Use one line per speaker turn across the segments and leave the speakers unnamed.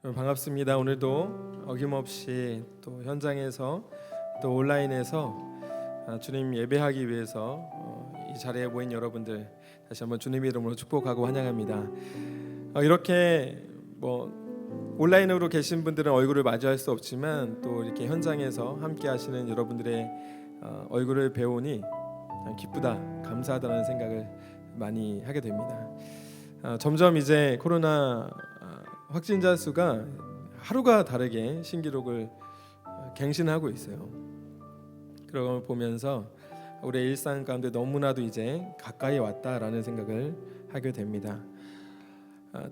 여러분 반갑습니다. 오늘도 어김없이 또 현장에서 또 온라인에서 주님 예배하기 위해서 이 자리에 모인 여러분들 다시 한번 주님의 이름으로 축복하고 환영합니다. 이렇게 온라인으로 계신 분들은 얼굴을 마주할 수 없지만 또 이렇게 현장에서 함께 하시는 여러분들의 얼굴을 배우니 기쁘다, 감사하다는 생각을 많이 하게 됩니다. 점점 이제 코로나 확진자 수가 하루가 다르게 신기록을 갱신하고 있어요. 그런 걸 보면서 우리의 일상 가운데 너무나도 이제 가까이 왔다라는 생각을 하게 됩니다.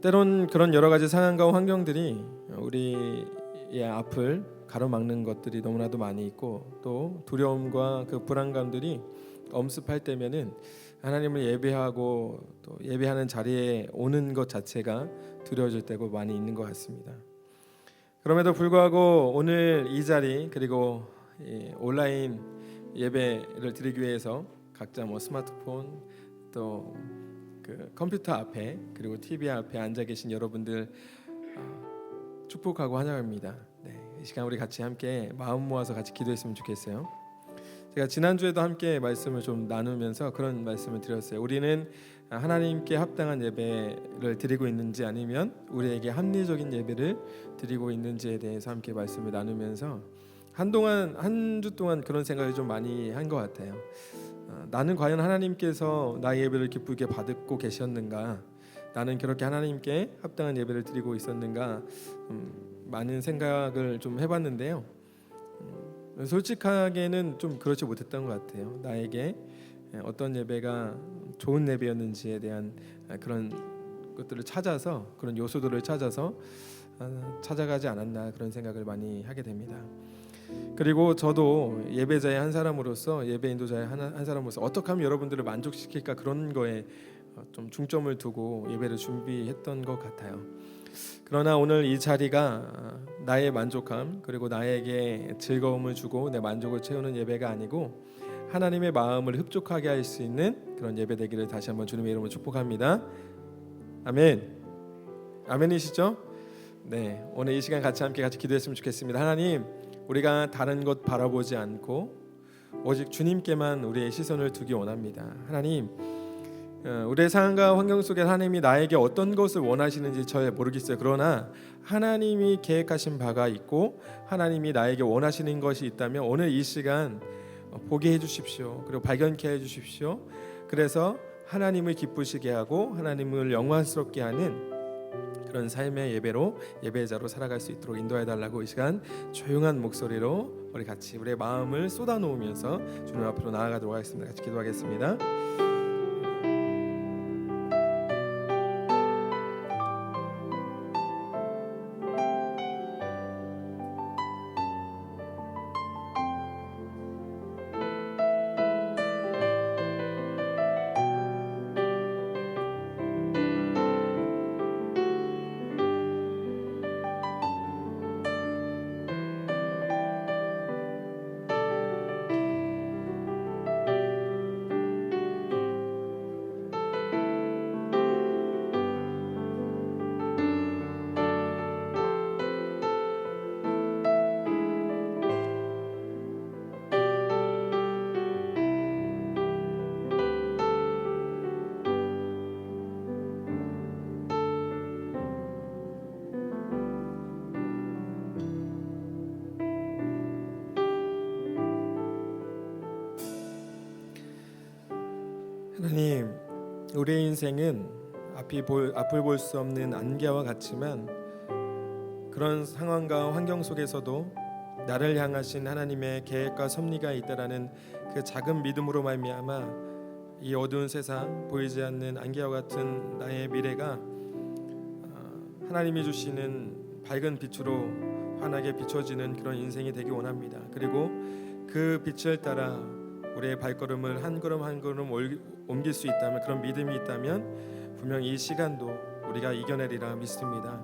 때론 그런 여러 가지 상황과 환경들이 우리의 앞을 가로막는 것들이 너무나도 많이 있고 또 두려움과 그 불안감들이 엄습할 때면은 하나님을 예배하고 또 예배하는 자리에 오는 것 자체가 두려워질 때가 많이 있는 것 같습니다. 그럼에도 불구하고 오늘 이 자리 그리고 온라인 예배를 드리기 위해서 각자 스마트폰 또 그 컴퓨터 앞에 그리고 TV 앞에 앉아 계신 여러분들 축복하고 환영합니다. 이 시간 우리 같이 함께 마음 모아서 같이 기도했으면 좋겠어요. 제가 지난주에도 함께 말씀을 좀 나누면서 그런 말씀을 드렸어요. 우리는 하나님께 합당한 예배를 드리고 있는지 아니면 우리에게 합리적인 예배를 드리고 있는지에 대해서 함께 말씀을 나누면서 한 주 동안 그런 생각을 좀 많이 한 것 같아요. 나는 과연 하나님께서 나의 예배를 기쁘게 받고 계셨는가? 나는 그렇게 하나님께 합당한 예배를 드리고 있었는가? 많은 생각을 좀 해봤는데요. 솔직하게는 좀 그렇지 못했던 것 같아요. 나에게 어떤 예배가 좋은 예배였는지에 대한 그런 것들을 찾아서 그런 요소들을 찾아서 찾아가지 않았나 그런 생각을 많이 하게 됩니다. 그리고 저도 예배자의 한 사람으로서 예배 인도자의 한 사람으로서 어떻게 하면 여러분들을 만족시킬까 그런 거에 좀 중점을 두고 예배를 준비했던 것 같아요. 그러나 오늘 이 자리가 나의 만족함 그리고 나에게 즐거움을 주고 내 만족을 채우는 예배가 아니고 하나님의 마음을 흡족하게 할 수 있는 그런 예배 되기를 다시 한번 주님의 이름으로 축복합니다. 아멘. 아멘이시죠? 네, 오늘 이 시간 같이 기도했으면 좋겠습니다. 하나님, 우리가 다른 것 바라보지 않고 오직 주님께만 우리의 시선을 두기 원합니다. 하나님, 우리의 상황과 환경 속에 하나님이 나에게 어떤 것을 원하시는지 잘 모르겠어요. 그러나 하나님이 계획하신 바가 있고 하나님이 나에게 원하시는 것이 있다면 오늘 이 시간 보게 해주십시오. 그리고 발견케 해주십시오. 그래서 하나님을 기쁘시게 하고 하나님을 영광스럽게 하는 그런 삶의 예배로 예배자로 살아갈 수 있도록 인도해 달라고 이 시간 조용한 목소리로 우리 같이 우리의 마음을 쏟아놓으면서 주님 앞으로 나아가도록 하겠습니다. 같이 기도하겠습니다. 하나님, 우리의 인생은 앞을 볼 수 없는 안개와 같지만 그런 상황과 환경 속에서도 나를 향하신 하나님의 계획과 섭리가 있다라는 그 작은 믿음으로 말미암아 이 어두운 세상 보이지 않는 안개와 같은 나의 미래가 하나님이 주시는 밝은 빛으로 환하게 비춰지는 그런 인생이 되기 원합니다. 그리고 그 빛을 따라 우리의 발걸음을 한 걸음 한 걸음 옮길 수 있다면 그런 믿음이 있다면 분명히 이 시간도 우리가 이겨내리라 믿습니다.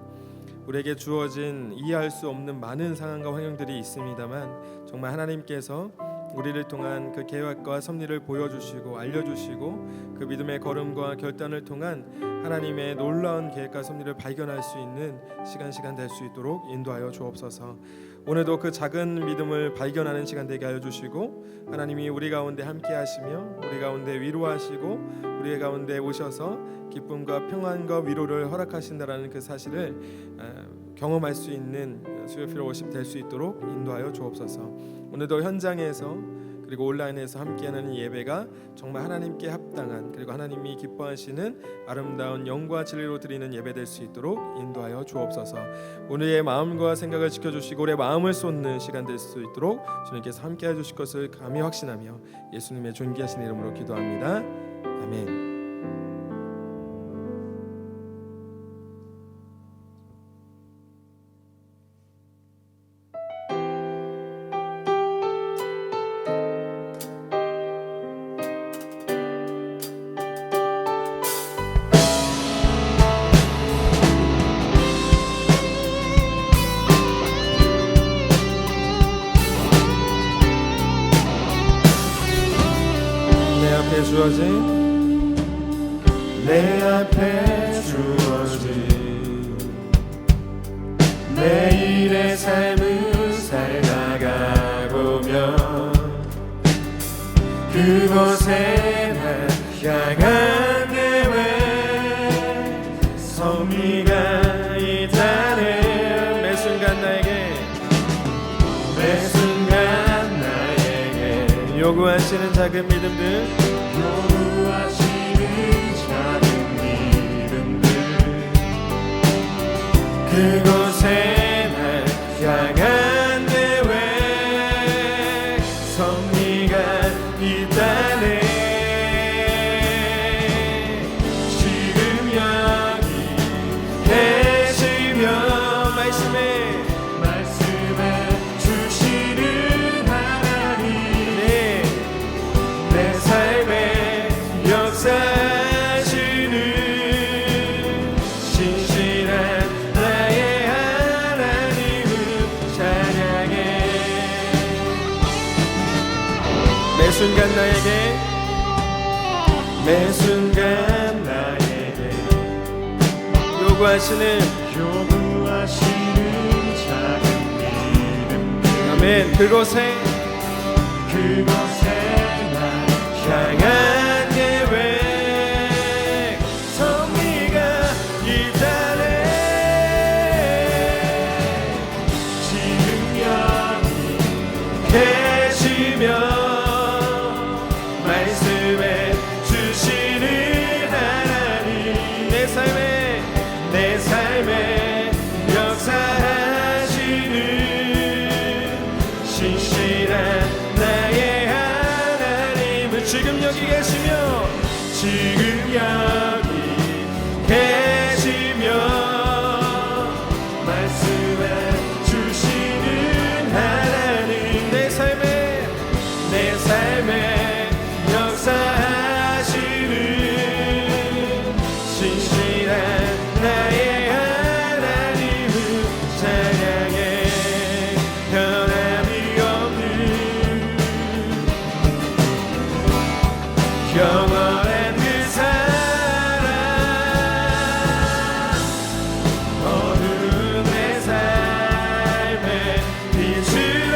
우리에게 주어진 이해할 수 없는 많은 상황과 환경들이 있습니다만 정말 하나님께서 우리를 통한 그 계획과 섭리를 보여주시고 알려주시고 그 믿음의 걸음과 결단을 통한 하나님의 놀라운 계획과 섭리를 발견할 수 있는 시간 될 수 있도록 인도하여 주옵소서. 오늘도 그 작은 믿음을 발견하는 시간 되게 하여 주시고 하나님이 우리 가운데 함께 하시며 우리 가운데 위로하시고 우리 가운데 오셔서 기쁨과 평안과 위로를 허락하신다라는 그 사실을 경험할 수 있는 수요필 워십 될 수 있도록 인도하여 주옵소서. 오늘도 현장에서 그리고 온라인에서 함께하는 예배가 정말 하나님께 합당한 그리고 하나님이 기뻐하시는 아름다운 영과 진리로 드리는 예배 될 수 있도록 인도하여 주옵소서. 오늘의 마음과 생각을 지켜주시고 우리의 마음을 쏟는 시간 될 수 있도록 주님께서 함께해 주실 것을 감히 확신하며 예수님의 존귀하신 이름으로 기도합니다. 아멘.
내 앞에 주어진 매일의 삶을 살다가 보면 그곳에 난 향한 계획 섭리가 있다네. 매 순간 나에게
요구하시는 작은 믿음들
그곳에 날 향한 계획 섭리가 있다네. 지금 여기 계시며 말씀해 주시는 하나님 내 삶에 역사하시는 신실한 매 순간 나에게 요구하시는 작은 믿음들 아멘. 그곳에 날 향한 계획 섭리가 있다네. 지금 여기 계시며 말씀해 주시는 하나님 내 삶에 역사하시는 신실한 나의 하나님은 지금 여기 계시며 말씀해 주시는 하나님 내 삶에 역사하시는 신실한 나의 하나님을 찬양해. 변함이 없는 영원한 그 사랑 어두운 내 삶의 빛으로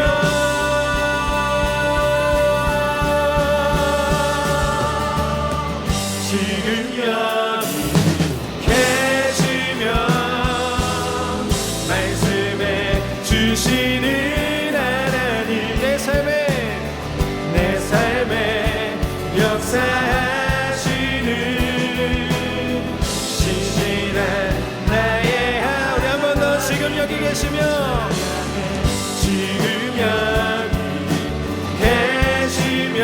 지금 여기 계시며 말씀해 주시는 하나님 내 삶에 역사하시는 신실한 나의 우리 한 번 더 지금 여기 계시며 지금 여기 계시며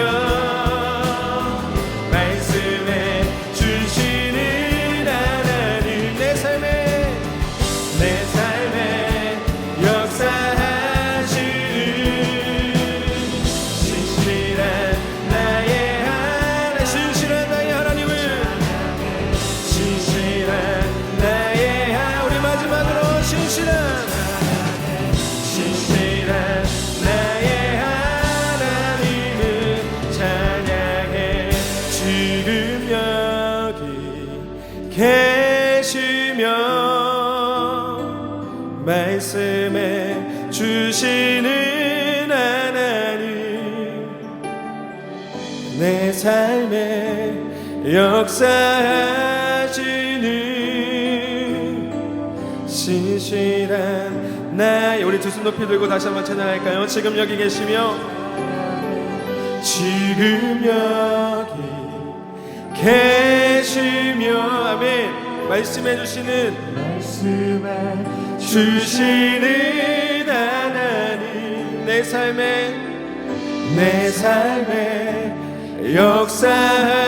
말씀해 주시는 하나님 내 삶에 역사하시는 신실한 나의 하나님을 신실한 나의 우리 마지막으로 신실한 나의 하나님 계시며 말씀해 주시는 하나님, 내 삶에 역사하시는 신실한 나의, 우리 두 손 높이 들고 다시 한번 찬양할까요? 지금 여기 계시며, 지금 여기 계시며, 아멘. 말씀해 주시는 하나님, 내 삶에 역사하시는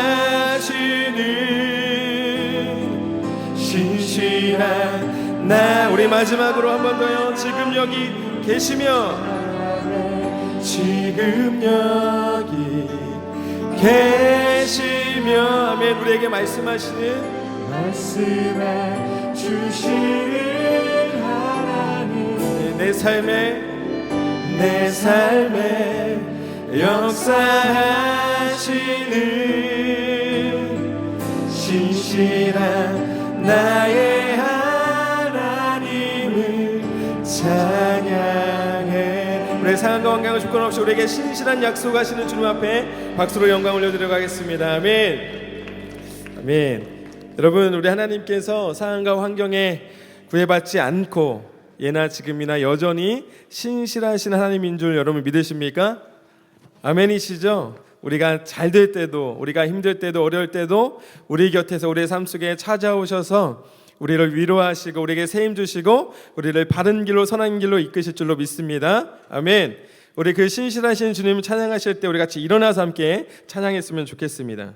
신실한 나. 우리 마지막으로 한 번 더요. 지금 여기 계시며, 지금 여기 계시며, 아멘. 우리에게 말씀해 주시는 하나님, 내 삶에 역사하시는 신실한 나의 하나님을 찬양해. 우리 상황과 환경을 조건 없이 우리에게 신실한 약속하시는 주님 앞에 박수로 영광 올려드려 가겠습니다. 아멘. 아멘. 여러분, 우리 하나님께서 상황과 환경에 구애받지 않고 예나 지금이나 여전히 신실하신 하나님인 줄 여러분 믿으십니까? 아멘이시죠? 우리가 잘 될 때도, 우리가 힘들 때도, 어려울 때도 우리 곁에서 우리의 삶 속에 찾아오셔서 우리를 위로하시고 우리에게 세임 주시고 우리를 바른 길로, 선한 길로 이끄실 줄로 믿습니다. 아멘. 우리 그 신실하신 주님 찬양하실 때 우리 같이 일어나서 함께 찬양했으면 좋겠습니다.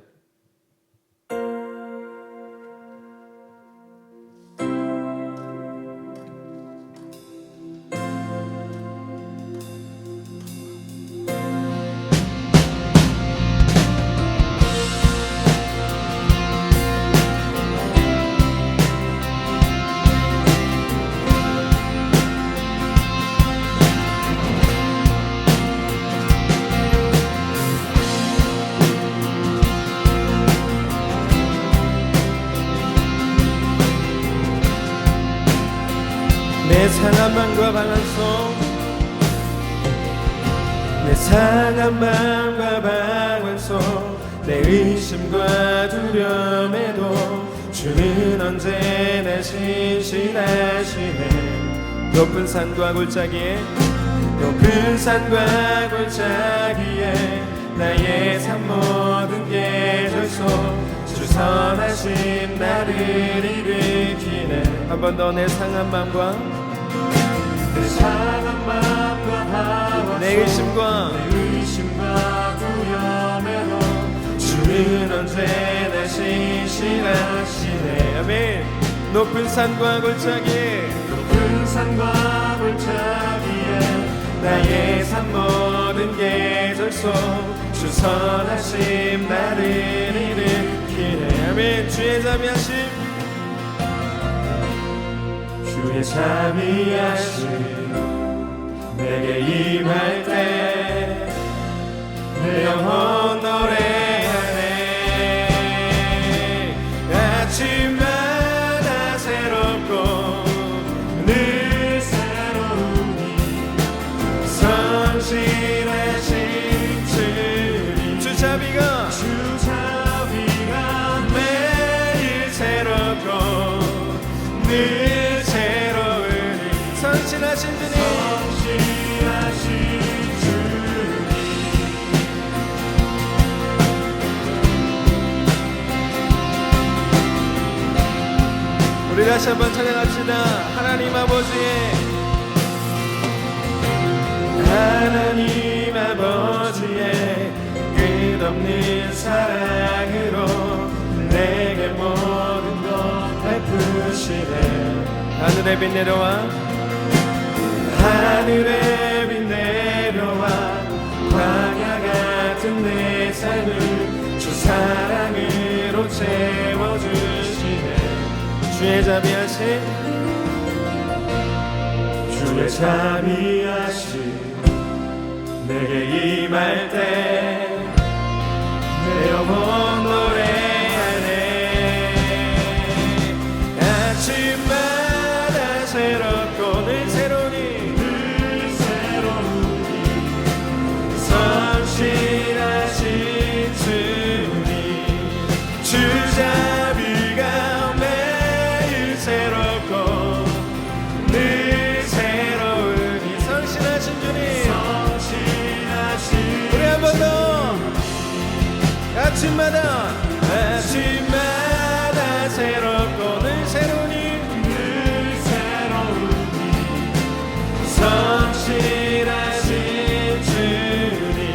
내 상한 마음과 방황속, 내 상한 마음과 방황속, 내 의심과 두려움에도 주는 언제나 신실하시네. 높은 산과 골짜기에 나의 삶 모든 계절 속 주 선하심 나를 일으키네. 한 번 더. 내 상한 마음과 내 의심과 두려움에도 주는 언제나 신실하시네. 아멘. 높은 산과 골짜기에 나의 삶 모든 계절 속 주 선하심 나를 일으키네. 아멘. 주의 자비하심 내게 임할 때 내 영혼 노래하네. 아침마다 새롭고 늘 새로우니 성실하신 주님. 주 자비가 매일 새롭고 늘 성실하신 주님. 우리 다시 한번 찬양합시다. 하나님 아버지의 끝없는 사랑으로 내게 모든 것 베푸시네. 하늘의 빛 내려와 광야 같은 내 삶을 주 사랑으로 채워주시네. 주의 자비하심 내게 임할 때 내 영혼 노래하네. 아침마다 새롭고 늘 새로우니 성실하신 주님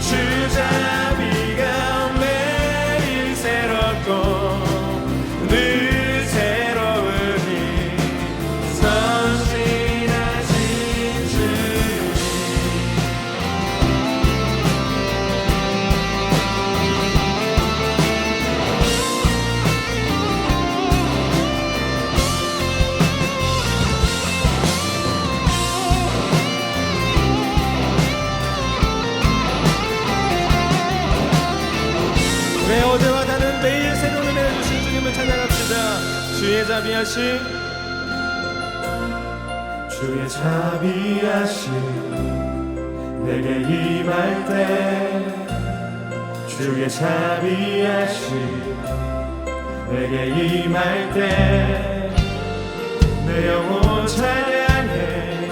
주자비가 매일 새롭고 늘 새로우니 성실하신 주님 왜 어제와 다른 매일 새로운 은혜를 주신 주님을 찬양합시다. 주의 자비하심 내게 임할 때 주의 자비하심 내게 임할 때 내 영혼 찬양해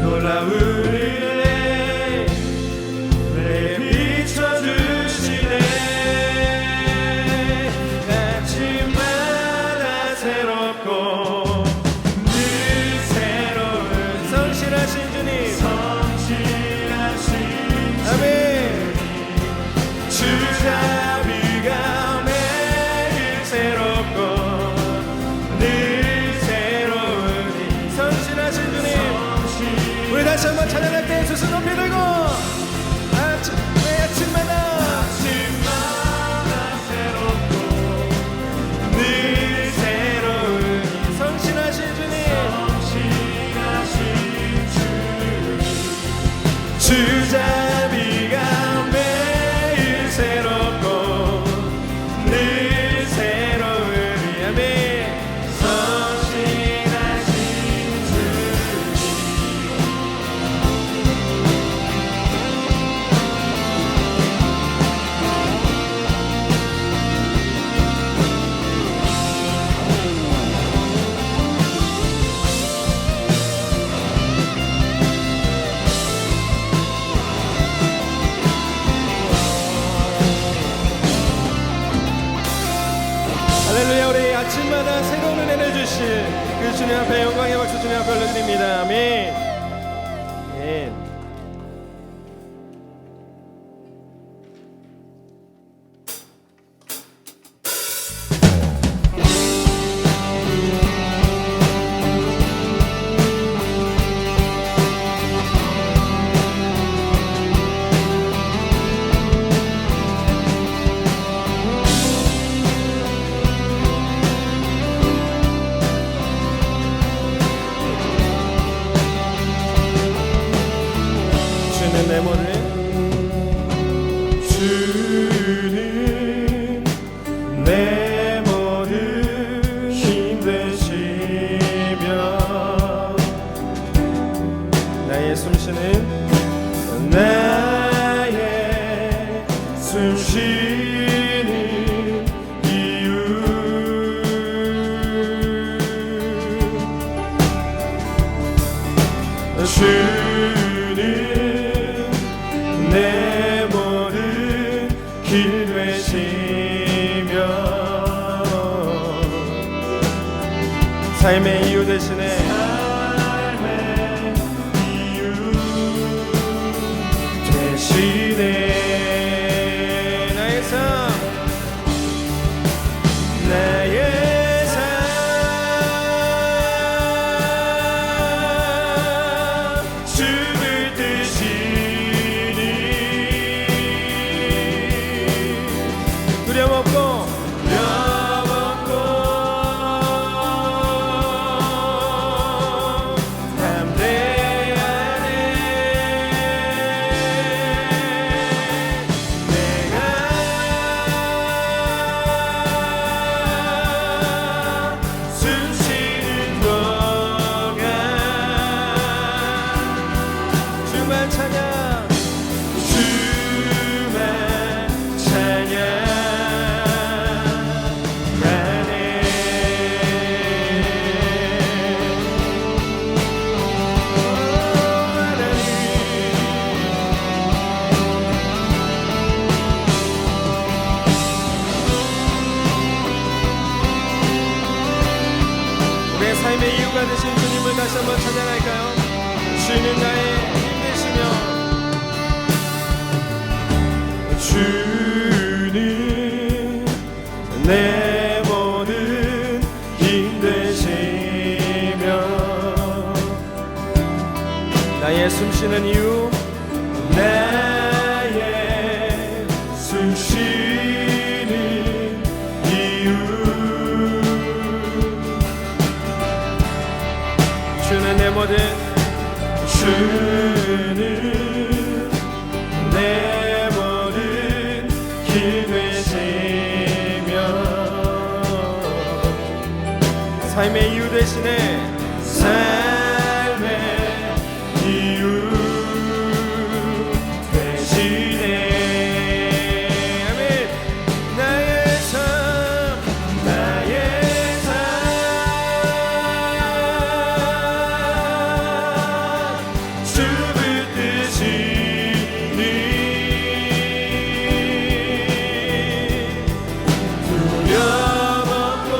놀라운 은혜 내게 비춰주시네 아침마다 새롭고 늘 새로운 성실하신 주님 아멘 주자비가 매일 새롭고 늘 새로우니 성실하신 주님 우리 다시 한번 찬양할 때 두 손 높이 들고 아침마다 새롭고 늘 새로우니 성실하신 주님 주자비가 매일 새롭고 늘 새로우니 아멘 성실하신 할렐루야. 우리 아침마다 새로운 은혜를 주실 그 주님 앞에 영광의 박수 주님 앞에 올려드립니다. 아멘. 아멘. 내 몸을 주는 내 모든 힘 되시며 나의 숨쉬는 이유 내 모든 길 되시며 삶의 이유 되시네 나의 삶 죽을 듯이 두려움 없고 힘이가 되신 주님을 다시 한번 찬양할까요? 주는 나의 힘 되시며 주님 내 모든 힘 되시며 나의 숨쉬는 이유 나의 숨쉬는 이유 주는 내 모든 힘 되시며 삶의 이유 되시네 삶의 이유 되시네 아멘 나의 삶 주 붙드시니 두려움 없고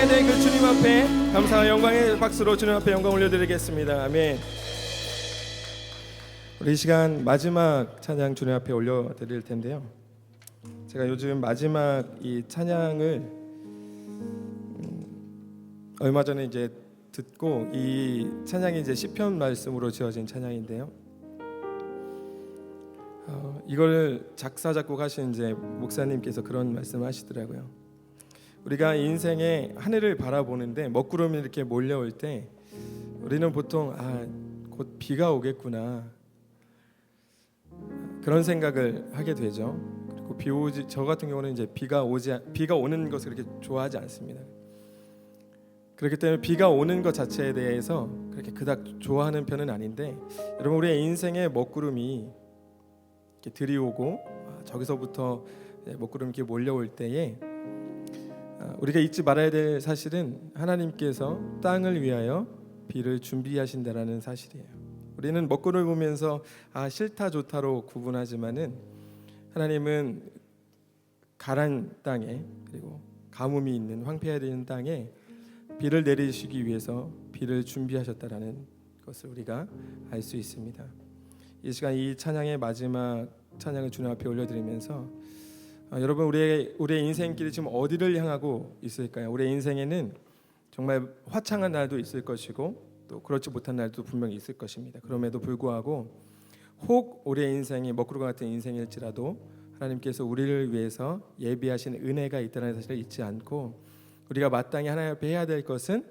찬양해야 될 그 주님 앞에 감사와 영광의 박수로 주님 앞에 영광 올려드리겠습니다. 아멘. 우리 이 시간 마지막 찬양 주님 앞에 올려드릴 텐데요. 제가 요즘 마지막 이 찬양을 얼마 전에 이제 듣고, 이 찬양이 이제 시편 말씀으로 지어진 찬양인데요. 이걸 작사 작곡하신 이제 목사님께서 그런 말씀을 하시더라고요. 우리가 인생의 하늘을 바라보는데 먹구름이 이렇게 몰려올 때 우리는 보통 곧 비가 오겠구나 그런 생각을 하게 되죠. 그리고 저 같은 경우는 이제 비가 오는 것을 그렇게 좋아하지 않습니다. 그렇기 때문에 비가 오는 것 자체에 대해서 그렇게 그닥 좋아하는 편은 아닌데, 여러분 우리의 인생의 먹구름이 이렇게 들이오고 저기서부터 먹구름이 이렇게 몰려올 때에 우리가 잊지 말아야 될 사실은 하나님께서 땅을 위하여 비를 준비하신다라는 사실이에요. 우리는 먹구름을 보면서 싫다 좋다로 구분하지만은 하나님은 가란 땅에, 그리고 가뭄이 있는 황폐해진 땅에 비를 내리시기 위해서 비를 준비하셨다라는 것을 우리가 알 수 있습니다. 이 시간 이 찬양의 마지막 찬양을 주님 앞에 올려드리면서 여러분 우리의 인생길이 지금 어디를 향하고 있을까요? 우리의 인생에는 정말 화창한 날도 있을 것이고 또 그렇지 못한 날도 분명히 있을 것입니다. 그럼에도 불구하고 혹 우리의 인생이 먹구름 같은 인생일지라도 하나님께서 우리를 위해서 예비하신 은혜가 있다는 사실을 잊지 않고, 우리가 마땅히 하나님 앞에 해야 될 것은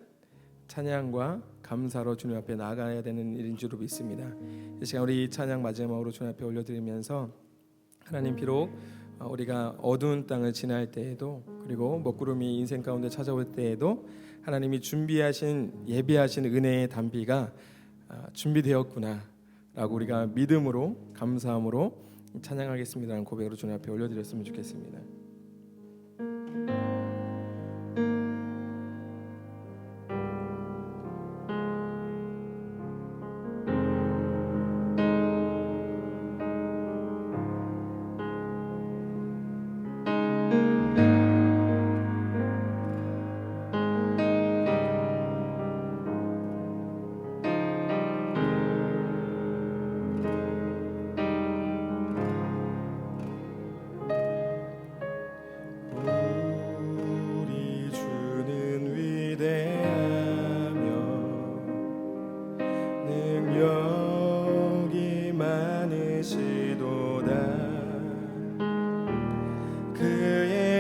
찬양과 감사로 주님 앞에 나아가야 되는 일인 줄로 믿습니다. 이 시간 우리 이 찬양 마지막으로 주님 앞에 올려드리면서, 하나님 비록 우리가 어두운 땅을 지날 때에도, 그리고 먹구름이 인생 가운데 찾아올 때에도 하나님이 예비하신 은혜의 단비가 준비되었구나 라고 우리가 믿음으로 감사함으로 찬양하겠습니다라는 고백으로 주님 앞에 올려드렸으면 좋겠습니다.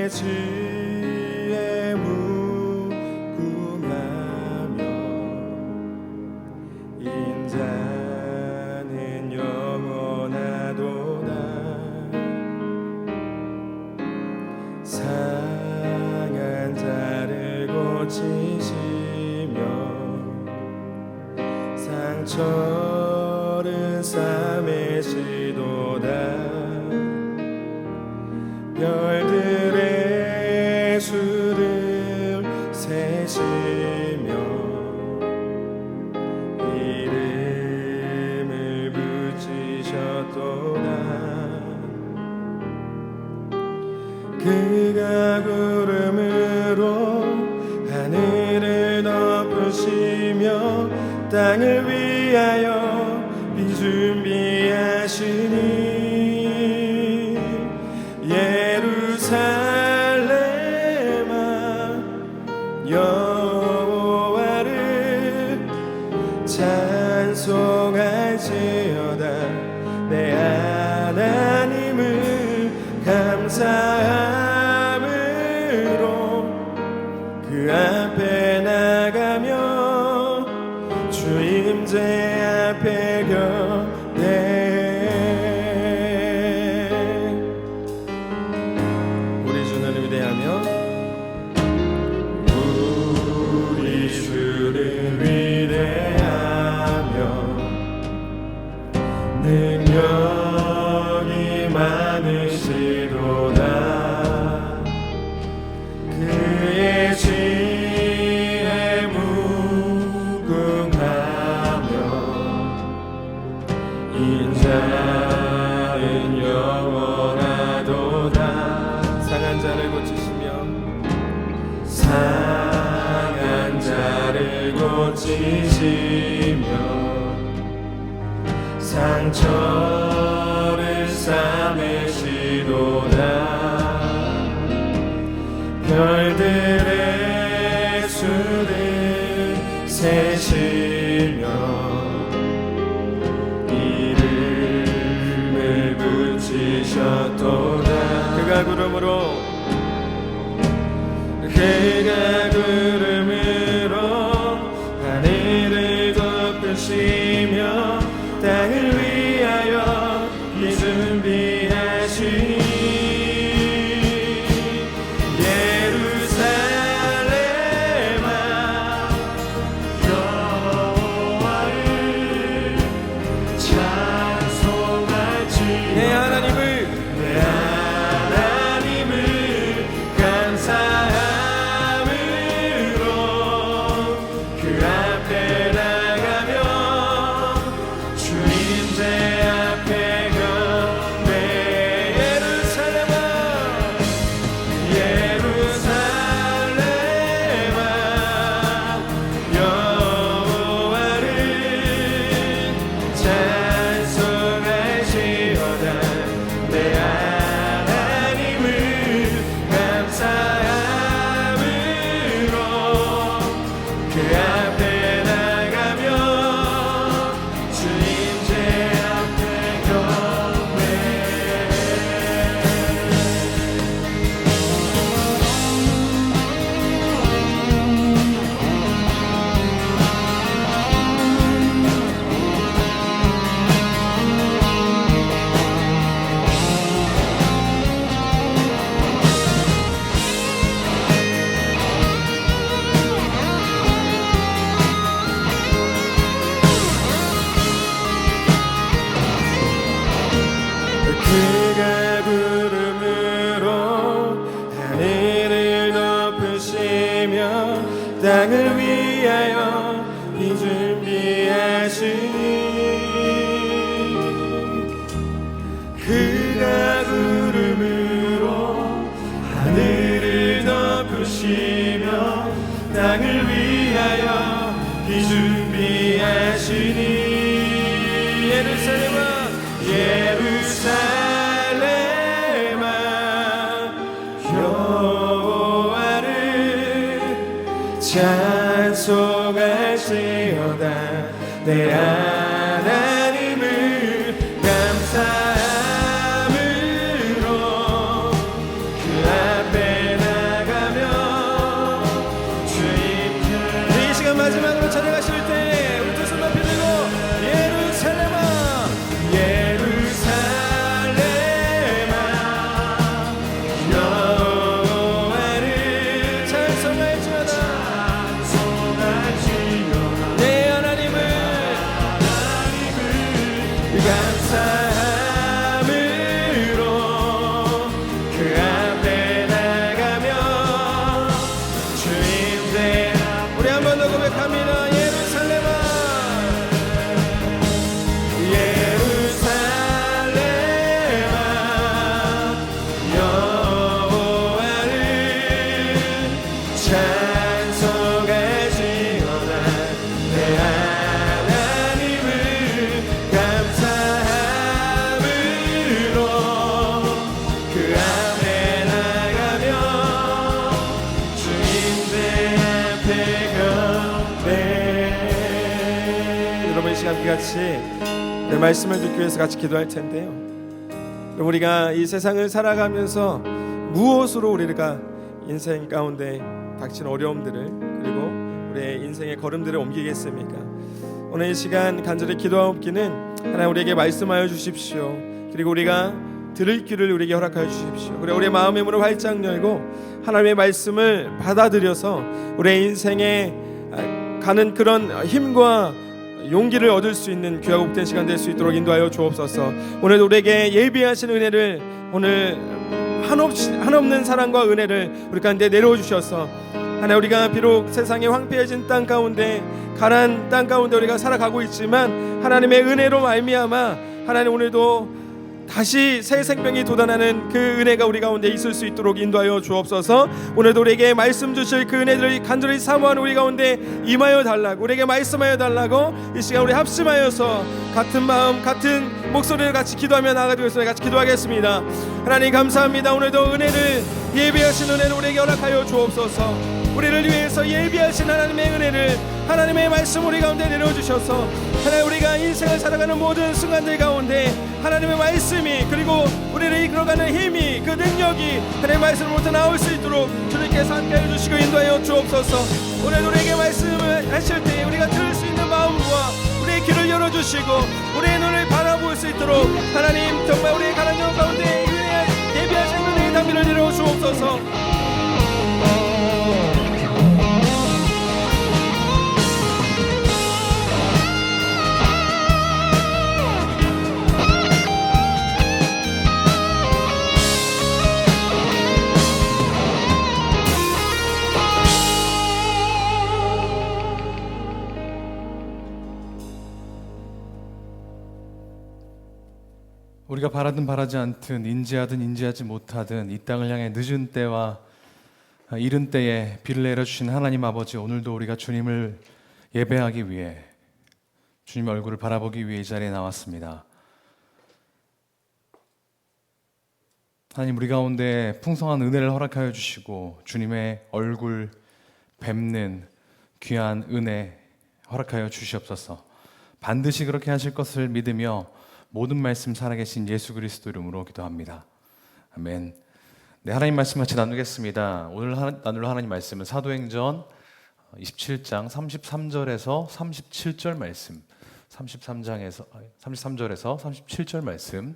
지혜 무궁하며 인자는 영원하도다. 상한 자를 고치시며 상처를 싸매시도다. 별들의 수를 세시며 이름을 붙이셨도다. 그가 구름으로 하늘을 덮으시며 땅을 위하여 비 준비하시니 예루살렘아 여호와를 찬송할지어다. 내 하나님을 감사함으로 그 앞에 나가며 주임제 앞에 곁에 우리 주를 위대하며 능력이 많으시도다. 그의 지혜 무궁하며 인자는 영원하도다. 상한 자를 고치시며
상처를 싸매시도다. 별들의 수를 세시며 이름을 붙이셨도다. 그가 구름으로 하늘을 덮으시며 땅을 위하여 이 준비하시니 예루살렘아 여호와를 찬송할지. 내 하나님을 감사함으로 그 앞에 나가며 주님제 앞에 경배. 예루살렘아 여호와를 찬송할지어다. 내 하나님을 감사함으로 그 앞에 나가며 주님제 앞에 경배. 그가 구름으로 하늘을 덮으시며 땅을 위하여 이 준비하시니 그가 구름으로 하늘을 덮으시며 땅을 위하여 이 준비하시니 예루살렘아 여호와를 찬송할지어다. 내 하나님을 감사함으로 그 앞에 나가며 주님께. 이 시간 마지막으로 찬양하실 때 우리 두 손 높이 들고 예루살렘아 여호와를 찬송할지어다. 내 하나님을 감사함으로 그 앞에 나가며 주님께. 우리 한 번 더 고백합니다. 예루살렘아 여호와를 찬송할지어다. 내 하나님을 감사함으로 그 앞에 나가며 주님의 앞에 경배. 여러분 이 시간 같이 내 말씀을 듣기 위해서 같이 기도할 텐데요. 우리가 이 세상을 살아가면서 무엇으로 우리가 인생 가운데 닥친 어려움들을 그리고 우리의 인생의 걸음들을 옮기겠습니까? 오늘 이 시간 간절히 기도하옵기는 하나님 우리에게 말씀하여 주십시오. 그리고 우리가 들을 귀를 우리에게 허락하여 주십시오. 그리고 우리의 마음의 문을 활짝 열고 하나님의 말씀을 받아들여서 우리의 인생에 가는 그런 힘과 용기를 얻을 수 있는 귀하고 복된 시간 될 수 있도록 인도하여 주옵소서. 오늘 우리에게 예비하신 은혜를 오늘 한없는 사랑과 은혜를 우리 가운데 내려오 주셔서 하나님 우리가 비록 세상에 황폐해진 땅 가운데 가난 땅 가운데 우리가 살아가고 있지만 하나님의 은혜로 말미암아 하나님 오늘도 다시 새 생명이 돋아나는 그 은혜가 우리 가운데 있을 수 있도록 인도하여 주옵소서. 오늘도 우리에게 말씀 주실 그 은혜들을 간절히 사모하는 우리 가운데 임하여 달라고, 우리에게 말씀하여 달라고 이 시간 우리 합심하여서 같은 마음 같은 목소리를 같이 기도하며 나아가겠습니다. 같이 기도하겠습니다. 하나님 감사합니다. 오늘도 은혜를, 예비하신 은혜를 우리에게 허락하여 주옵소서. 우리를 위해서 예비하신 하나님의 은혜를, 하나님의 말씀 우리 가운데 내려주셔서 하나님 우리가 인생을 살아가는 모든 순간들 가운데 하나님의 말씀이, 그리고 우리를 이끌어가는 힘이, 그 능력이 하나님의 말씀으로부터 나올 수 있도록 주님께서 함께해 주시고 인도하여 주옵소서. 오늘 우리에게 말씀을 하실 때 우리가 들을 수 있는 마음과 우리의 귀를 열어주시고 우리의 눈을 바라볼 수 있도록 하나님 정말 우리의 가난 영 가운데 예비하신 은혜의 담비를 내려 주옵소서.
우리가 바라든 바라지 않든 인지하든 인지하지 못하든 이 땅을 향해 늦은 때와 이른 때에 비를 내려주신 하나님 아버지, 오늘도 우리가 주님을 예배하기 위해, 주님의 얼굴을 바라보기 위해 이 자리에 나왔습니다. 하나님, 우리 가운데 풍성한 은혜를 허락하여 주시고 주님의 얼굴 뵙는 귀한 은혜 허락하여 주시옵소서. 반드시 그렇게 하실 것을 믿으며 모든 말씀 살아계신 예수 그리스도 이름으로 기도합니다. 아멘. 네, 하나님 말씀 같이 나누겠습니다. 오늘 나눌 하나님 말씀은 사도행전 27장 33절에서 37절 말씀, 33절에서 37절 말씀,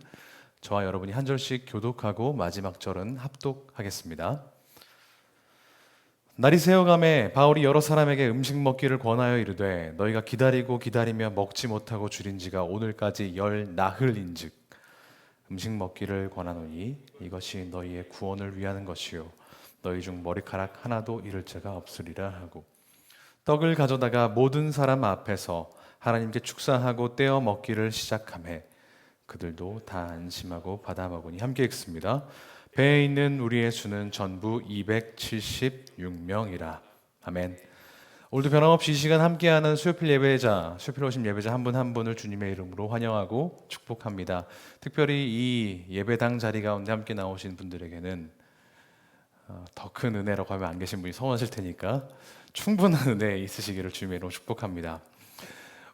저와 여러분이 한 절씩 교독하고 마지막 절은 합독하겠습니다. 날이 새어가매 바울이 여러 사람에게 음식 먹기를 권하여 이르되 너희가 기다리고 기다리며 먹지 못하고 줄인 지가 오늘까지 열 나흘인즉 음식 먹기를 권하노니 이것이 너희의 구원을 위하는 것이요 너희 중 머리카락 하나도 잃을 자가 없으리라 하고, 떡을 가져다가 모든 사람 앞에서 하나님께 축사하고 떼어 먹기를 시작하매 그들도 다 안심하고 받아 먹으니. 함께 읽습니다. 배에 있는 우리의 수는 전부 276명이라. 아멘. 오늘도 변함없이 이 시간 함께하는 수요필 예배자, 수요필 오신 예배자 한 분 한 분을 주님의 이름으로 환영하고 축복합니다. 특별히 이 예배당 자리 가운데 함께 나오신 분들에게는 더 큰 은혜라고 하면 안 계신 분이 서운하실 테니까 충분한 은혜 있으시기를 주님의 이름으로 축복합니다.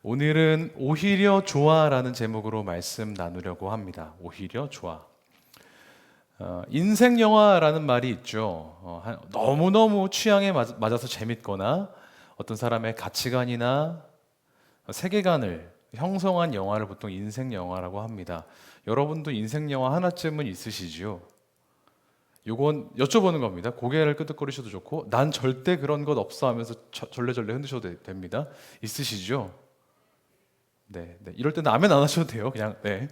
오늘은 오히려 좋아라는 제목으로 말씀 나누려고 합니다. 오히려 좋아. 인생 영화라는 말이 있죠. 너무너무 취향에 맞아서 재밌거나 어떤 사람의 가치관이나 세계관을 형성한 영화를 보통 인생 영화라고 합니다. 여러분도 인생 영화 하나쯤은 있으시죠? 요건 여쭤보는 겁니다. 고개를 끄덕거리셔도 좋고 난 절대 그런 것 없어 하면서 절레절레 흔드셔도 됩니다. 있으시죠? 네. 이럴 때는 아멘 안 하셔도 돼요. 그냥 네.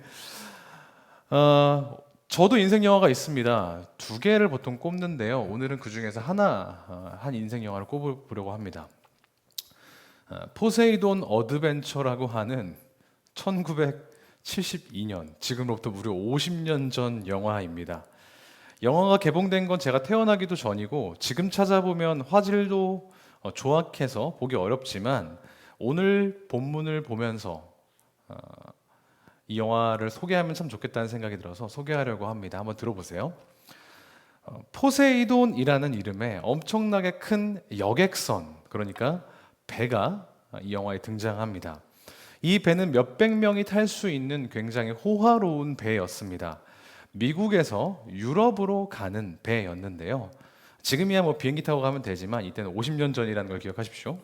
저도 인생 영화가 있습니다. 2개를 보통 꼽는데요. 오늘은 그 중에서 한 인생 영화를 꼽으려고 합니다. 포세이돈 어드벤처라고 하는 1972년, 지금으로부터 무려 50년 전 영화입니다. 영화가 개봉된 건 제가 태어나기도 전이고 지금 찾아보면 화질도 조악해서 보기 어렵지만 오늘 본문을 보면서 이 영화를 소개하면 참 좋겠다는 생각이 들어서 소개하려고 합니다. 한번 들어보세요. 포세이돈이라는 이름의 엄청나게 큰 여객선, 그러니까 배가 이 영화에 등장합니다. 이 배는 몇백 명이 탈 수 있는 굉장히 호화로운 배였습니다. 미국에서 유럽으로 가는 배였는데요. 지금이야 뭐 비행기 타고 가면 되지만 이때는 50년 전이라는 걸 기억하십시오.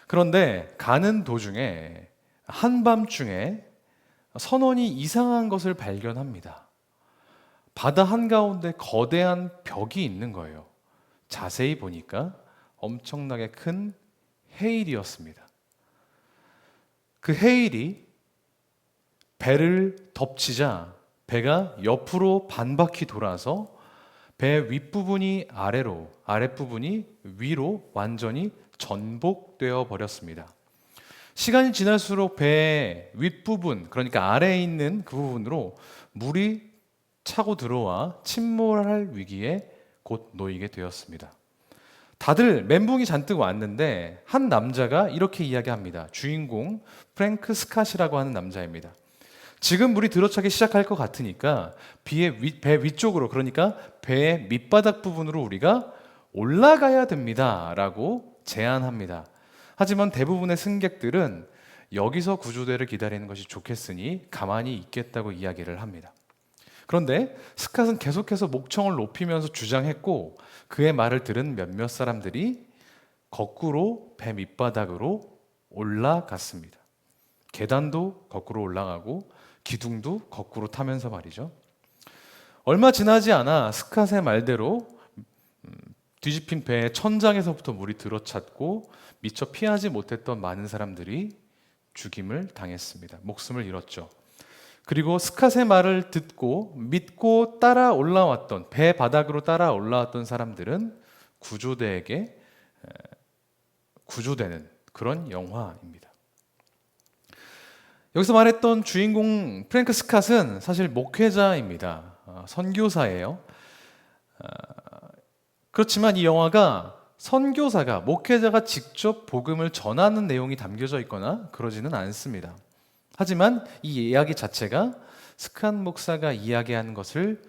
그런데 가는 도중에 한밤중에 선원이 이상한 것을 발견합니다. 바다 한가운데 거대한 벽이 있는 거예요. 자세히 보니까 엄청나게 큰 해일이었습니다. 그 해일이 배를 덮치자 배가 옆으로 반바퀴 돌아서 배 윗부분이 아랫부분이 위로 완전히 전복되어 버렸습니다. 시간이 지날수록 배의 윗부분, 그러니까 아래에 있는 그 부분으로 물이 차고 들어와 침몰할 위기에 곧 놓이게 되었습니다. 다들 멘붕이 잔뜩 왔는데 한 남자가 이렇게 이야기합니다. 주인공 프랭크 스캇이라고 하는 남자입니다. 지금 물이 들어차기 시작할 것 같으니까 배 위쪽으로, 그러니까 배의 밑바닥 부분으로 우리가 올라가야 됩니다 라고 제안합니다. 하지만 대부분의 승객들은 여기서 구조대를 기다리는 것이 좋겠으니 가만히 있겠다고 이야기를 합니다. 그런데 스캇은 계속해서 목청을 높이면서 주장했고, 그의 말을 들은 몇몇 사람들이 거꾸로 배 밑바닥으로 올라갔습니다. 계단도 거꾸로 올라가고 기둥도 거꾸로 타면서 말이죠. 얼마 지나지 않아 스캇의 말대로 뒤집힌 배의 천장에서부터 물이 들어찼고 미처 피하지 못했던 많은 사람들이 죽임을 당했습니다. 목숨을 잃었죠. 그리고 스캇의 말을 듣고 믿고 따라 올라왔던, 배 바닥으로 따라 올라왔던 사람들은 구조대에게 구조되는 그런 영화입니다. 여기서 말했던 주인공 프랭크 스캇은 사실 목회자입니다. 선교사예요. 그렇지만 이 영화가 선교사가, 목회자가 직접 복음을 전하는 내용이 담겨져 있거나 그러지는 않습니다. 하지만 이 이야기 자체가 스캇 목사가 이야기하는 것을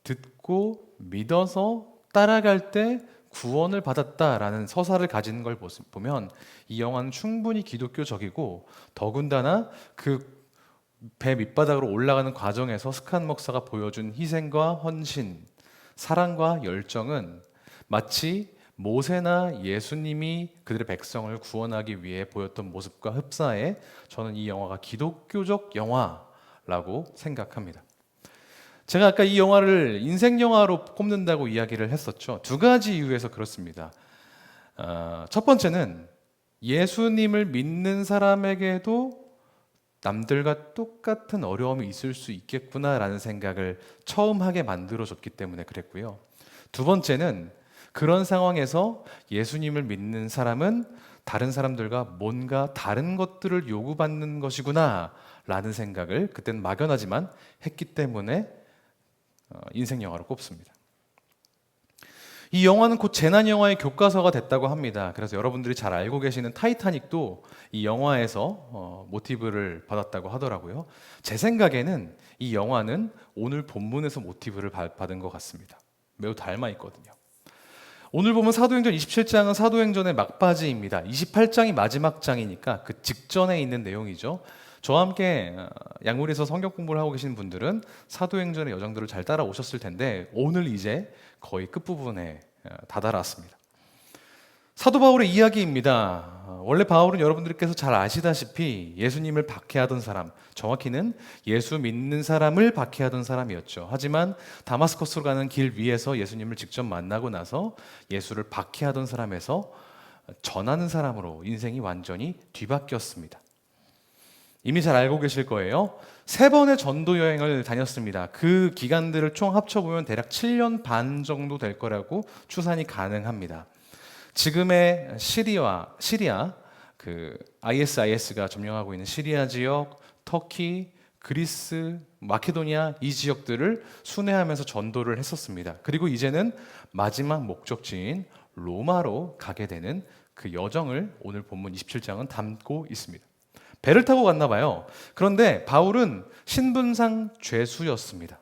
듣고 믿어서 따라갈 때 구원을 받았다라는 서사를 가진 걸 보면 이 영화는 충분히 기독교적이고, 더군다나 그 배 밑바닥으로 올라가는 과정에서 스캇 목사가 보여준 희생과 헌신, 사랑과 열정은 마치 모세나 예수님이 그들의 백성을 구원하기 위해 보였던 모습과 흡사해 저는 이 영화가 기독교적 영화라고 생각합니다. 제가 아까 이 영화를 인생 영화로 꼽는다고 이야기를 했었죠. 두 가지 이유에서 그렇습니다. 첫 번째는 예수님을 믿는 사람에게도 남들과 똑같은 어려움이 있을 수 있겠구나라는 생각을 처음 하게 만들어줬기 때문에 그랬고요. 두 번째는 그런 상황에서 예수님을 믿는 사람은 다른 사람들과 뭔가 다른 것들을 요구받는 것이구나 라는 생각을 그때는 막연하지만 했기 때문에 인생 영화로 꼽습니다. 이 영화는 곧 재난 영화의 교과서가 됐다고 합니다. 그래서 여러분들이 잘 알고 계시는 타이타닉도 이 영화에서 모티브를 받았다고 하더라고요. 제 생각에는 이 영화는 오늘 본문에서 모티브를 받은 것 같습니다. 매우 닮아 있거든요. 오늘 보면 사도행전 27장은 사도행전의 막바지입니다. 28장이 마지막 장이니까 그 직전에 있는 내용이죠. 저와 함께 양물에서 성경 공부를 하고 계신 분들은 사도행전의 여정들을 잘 따라오셨을 텐데 오늘 이제 거의 끝부분에 다다랐습니다. 사도 바울의 이야기입니다. 원래 바울은 여러분들께서 잘 아시다시피 예수님을 박해하던 사람, 정확히는 예수 믿는 사람을 박해하던 사람이었죠. 하지만 다마스커스로 가는 길 위에서 예수님을 직접 만나고 나서 예수를 박해하던 사람에서 전하는 사람으로 인생이 완전히 뒤바뀌었습니다. 이미 잘 알고 계실 거예요. 3번의 전도 여행을 다녔습니다. 그 기간들을 총 합쳐보면 대략 7년 반 정도 될 거라고 추산이 가능합니다. 지금의 시리아, 그 ISIS가 점령하고 있는 시리아 지역, 터키, 그리스, 마케도니아 이 지역들을 순회하면서 전도를 했었습니다. 그리고 이제는 마지막 목적지인 로마로 가게 되는 그 여정을 오늘 본문 27장은 담고 있습니다. 배를 타고 갔나 봐요. 그런데 바울은 신분상 죄수였습니다.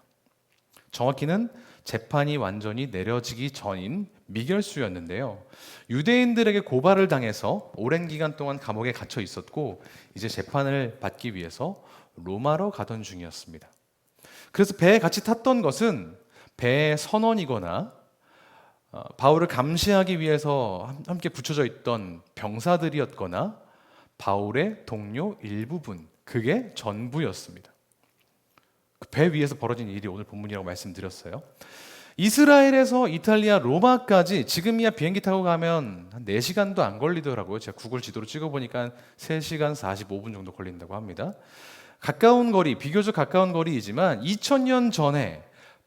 정확히는 재판이 완전히 내려지기 전인 미결수였는데요. 유대인들에게 고발을 당해서 오랜 기간 동안 감옥에 갇혀 있었고 이제 재판을 받기 위해서 로마로 가던 중이었습니다. 그래서 배에 같이 탔던 것은 배의 선원이거나 바울을 감시하기 위해서 함께 붙여져 있던 병사들이었거나 바울의 동료 일부분, 그게 전부였습니다. 배 위에서 벌어진 일이 오늘 본문이라고 말씀드렸어요. 이스라엘에서 이탈리아 로마까지 지금이야 비행기 타고 가면 한 4시간도 안 걸리더라고요. 제가 구글 지도로 찍어보니까 3시간 45분 정도 걸린다고 합니다. 가까운 거리, 비교적 가까운 거리이지만 2000년 전에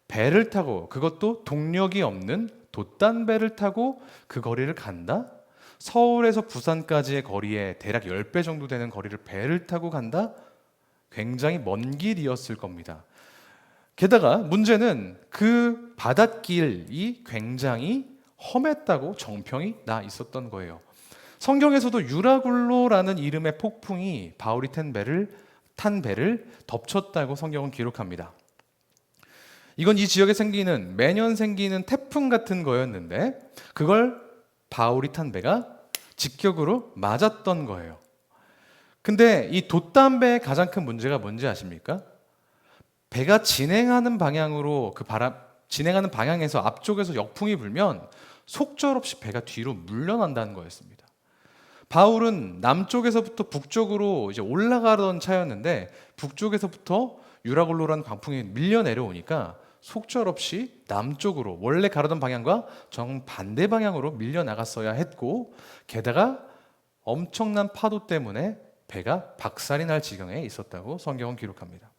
배를 타고, 그것도 동력이 없는 돛단배를 타고 그 거리를 간다? 서울에서 부산까지의 거리에 대략 10배 정도 되는 거리를 배를 타고 간다? 굉장히 먼 길이었을 겁니다. 게다가 문제는 그 바닷길이 굉장히 험했다고 정평이 나 있었던 거예요. 성경에서도 유라굴로라는 이름의 폭풍이 바울이 탄 배를 덮쳤다고 성경은 기록합니다. 이건 이 지역에 매년 생기는 태풍 같은 거였는데 그걸 바울이 탄 배가 직격으로 맞았던 거예요. 근데 이 돛담배의 가장 큰 문제가 뭔지 아십니까? 배가 진행하는 방향에서 앞쪽에서 역풍이 불면 속절없이 배가 뒤로 물러난다는 거였습니다. 바울은 남쪽에서부터 북쪽으로 이제 올라가던 차였는데 북쪽에서부터 유라굴로라는 광풍이 밀려 내려오니까 속절없이 남쪽으로 원래 가려던 방향과 정반대 방향으로 밀려 나갔어야 했고 게다가 엄청난 파도 때문에 배가 박살이 날 지경에 있었다고 성경은 기록합니다.